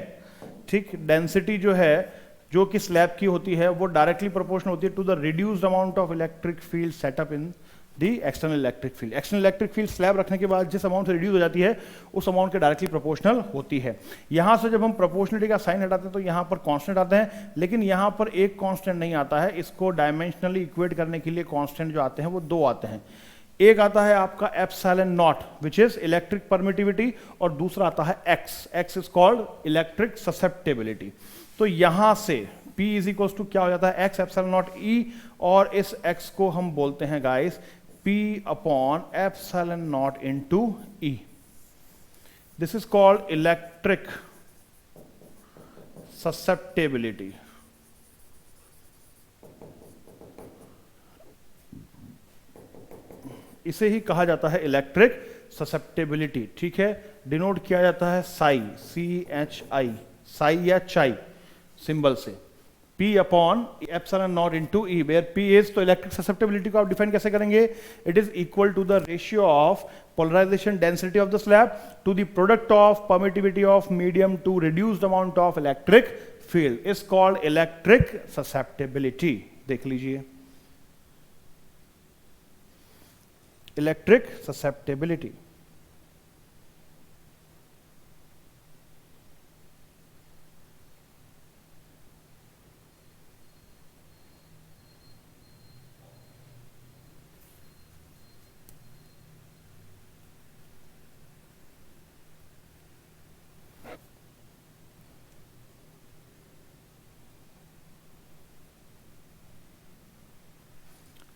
ठीक, डेंसिटी जो है जो कि स्लैब की होती है वो डायरेक्टली प्रोपोर्शनल होती है to the reduced amount of electric field setup in the external electric field. External electric field slab रखने के बाद जिस अमाउंट से रिड्यूस हो जाती है उस अमाउंट के डायरेक्टली प्रोपोर्शनल होती है। यहां से जब हम प्रोपोर्शनलिटी का साइन हटाते हैं तो यहां पर कांस्टेंट आते हैं, लेकिन यहां पर एक कांस्टेंट नहीं आता है। इसको डायमेंशनली इक्वेट करने के लिए कांस्टेंट जो आते हैं वो दो आते हैं। एक आता है आपका epsilon not which is electric permittivity, और दूसरा आता है x. X is called electric susceptibility. तो यहां से P इज इक्वल टू क्या हो जाता है, एक्स एप्सिलॉन नॉट E, और इस x को हम बोलते हैं guys P upon epsilon naught into E। This is called electric susceptibility. इसे ही कहा जाता है इलेक्ट्रिक ससेप्टेबिलिटी, ठीक है। डिनोट किया जाता है साई, CHI, साई या चाई सिंबल से, P upon epsilon naught into E, where P is, तो इलेक्ट्रिक ससेप्टेबिलिटी को आप डिफाइन कैसे करेंगे, it is equal to the ratio of polarization density of the slab to the product of permittivity of medium to reduced amount of electric field, is called electric susceptibility. देख लीजिए, electric susceptibility.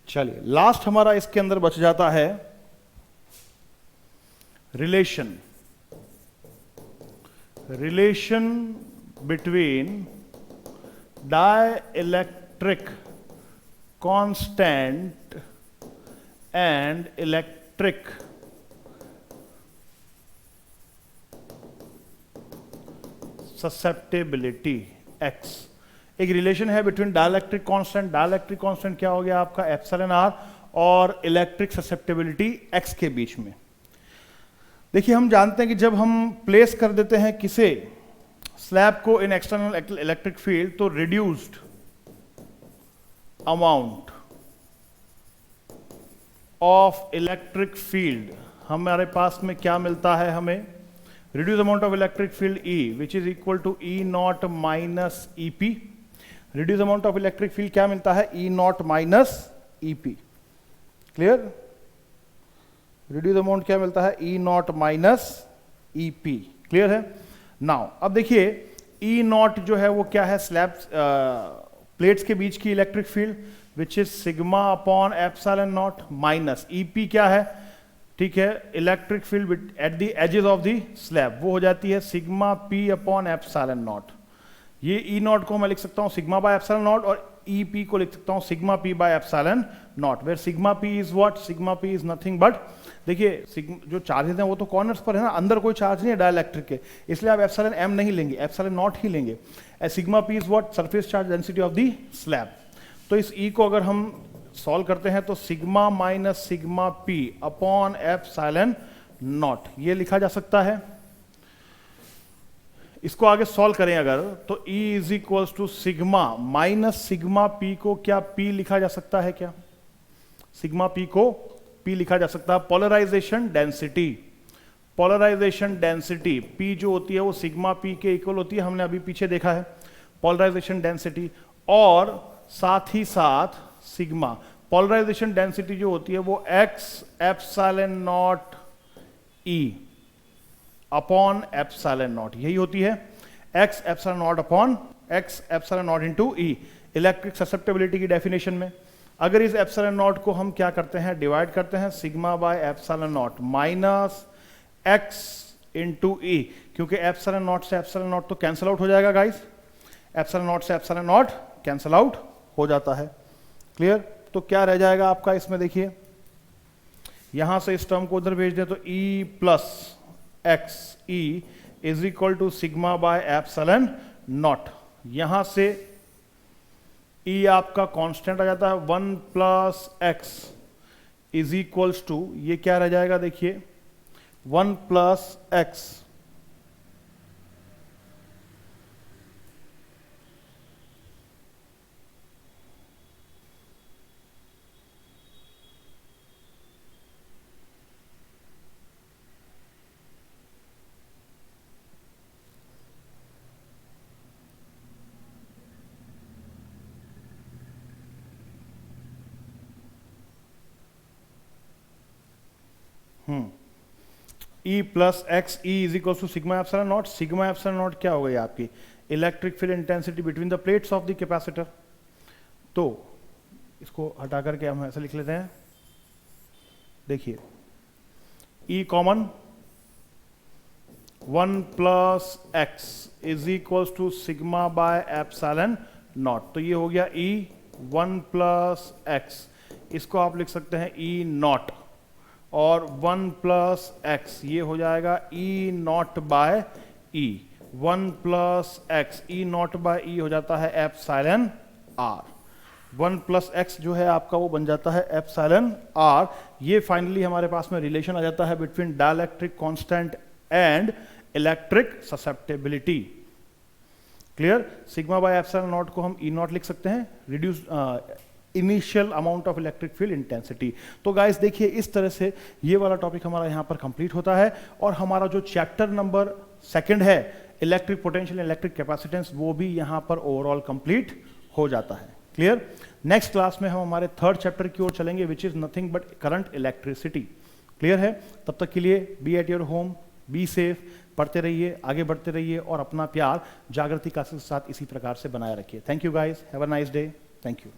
चलिए, last हमारा इसके अंदर बच जाता है relation between dielectric constant and electric susceptibility X। एक रिलेशन है between dielectric constant, dielectric constant क्या हो गया आपका एप्सिलॉन R, और इलेक्ट्रिक ससेप्टेबिलिटी X के बीच में। देखिए, हम जानते हैं कि जब हम प्लेस कर देते हैं किसी स्लैब को इन एक्सटर्नल इलेक्ट्रिक फील्ड, तो reduced amount of electric field हमारे पास में क्या मिलता है, हमें reduce amount of electric field E which is equal to E naught minus EP। Reduce amount of electric field क्या मिलता है, E naught minus EP। Clear, reduce amount क्या मिलता है, E naught minus EP। Clear है। Now अब देखिए, E not जो है वो क्या है, स्लैब प्लेट्स के बीच की electric field which is sigma upon epsilon naught, minus EP क्या है, ठीक है, electric field at the edges of the slab, वो हो जाती है sigma P upon epsilon naught. ये E नॉट को मैं लिख सकता हूं सिग्मा बाय एप्सिलॉन नॉट, और EP को लिख सकता हूं sigma P by epsilon naught, where sigma P is what, sigma P is nothing but, देखिए जो चार्जेस हैं वो तो कॉर्नर्स पर है ना, अंदर कोई चार्ज नहीं है डाइलेक्ट्रिक के, इसलिए आप एप्सिलॉन M नहीं लेंगे, एप्सिलॉन नॉट ही लेंगे। Sigma P is what, surface charge density of the slab. तो इस E को अगर हम सॉल्व करते हैं तो sigma minus sigma P upon epsilon naught, ये लिखा जा सकता है। इसको आगे सॉल्व करें अगर, तो E is equals to sigma minus sigma P को क्या P लिखा जा सकता है, क्या सिग्मा P को P लिखा जा सकता है। पोलराइजेशन डेंसिटी P जो होती है वो सिग्मा P के इक्वल होती है, हमने अभी पीछे देखा है पोलराइजेशन डेंसिटी, और साथ ही साथ सिग्मा पोलराइजेशन डेंसिटी जो होती है वो X epsilon not E upon epsilon not, यही होती है X epsilon not upon X epsilon naught into E। Electric susceptibility की डेफिनेशन में अगर इस एप्सिलॉन नॉट को हम क्या करते हैं, डिवाइड करते हैं sigma by epsilon naught minus X into E, क्योंकि एप्सिलॉन नॉट से एप्सिलॉन नॉट तो कैंसिल आउट हो जाएगा गाइस, एप्सिलॉन नॉट से एप्सिलॉन नॉट कैंसिल आउट हो जाता है। क्लियर, तो क्या रह जाएगा आपका इसमें, देखिए यहां से इस टर्म को उधर भेज दें तो E plus x E is equal to sigma by epsilon naught, यहां से E आपका कांस्टेंट आ जाता है 1 plus X is equals to, ये क्या रह जाएगा देखिए 1 plus x E plus X E is equal to sigma epsilon naught. Sigma epsilon naught क्या हो गई आपकी? Electric field intensity between the plates of the capacitor. तो इसको हटा करके हम ऐसा लिख लेते हैं, देखिए E common 1 plus X is equal to sigma by epsilon naught. तो ये हो गया E 1 प्लस एक्स, इसको आप लिख सकते हैं E नॉट, और 1 प्लस एक्स ये हो जाएगा E not by E. 1 plus x E not by E हो जाता है एप्सिलॉन आर। 1 प्लस एक्स जो है आपका वो बन जाता है एप्सिलॉन आर। ये फाइनली हमारे पास में रिलेशन आ जाता है between dielectric constant and electric susceptibility. Clear? Sigma by epsilon not को हम E नॉट लिख सकते हैं, reduce initial amount of electric field intensity. तो गाइस देखिए इस तरह से ये वाला टॉपिक हमारा यहाँ पर कंप्लीट होता है, और हमारा जो चैप्टर नंबर 2 है इलेक्ट्रिक पोटेंशियल इलेक्ट्रिक कैपेसिटेंस, वो भी यहाँ पर ओवरऑल कंप्लीट हो जाता है। क्लियर? नेक्स्ट क्लास में हम हमारे 3rd चैप्टर की ओर चलेंगे, which is nothing but current electricity. Clear है? तब तक के लिए be at your home, be safe, पढ़ते रहिए, आगे बढ़ते रहिए, और अपना प्यार जागृति क्लासेस के साथ इसी प्रकार से बनाए रखिए। Thank you guys, have a nice day, thank you.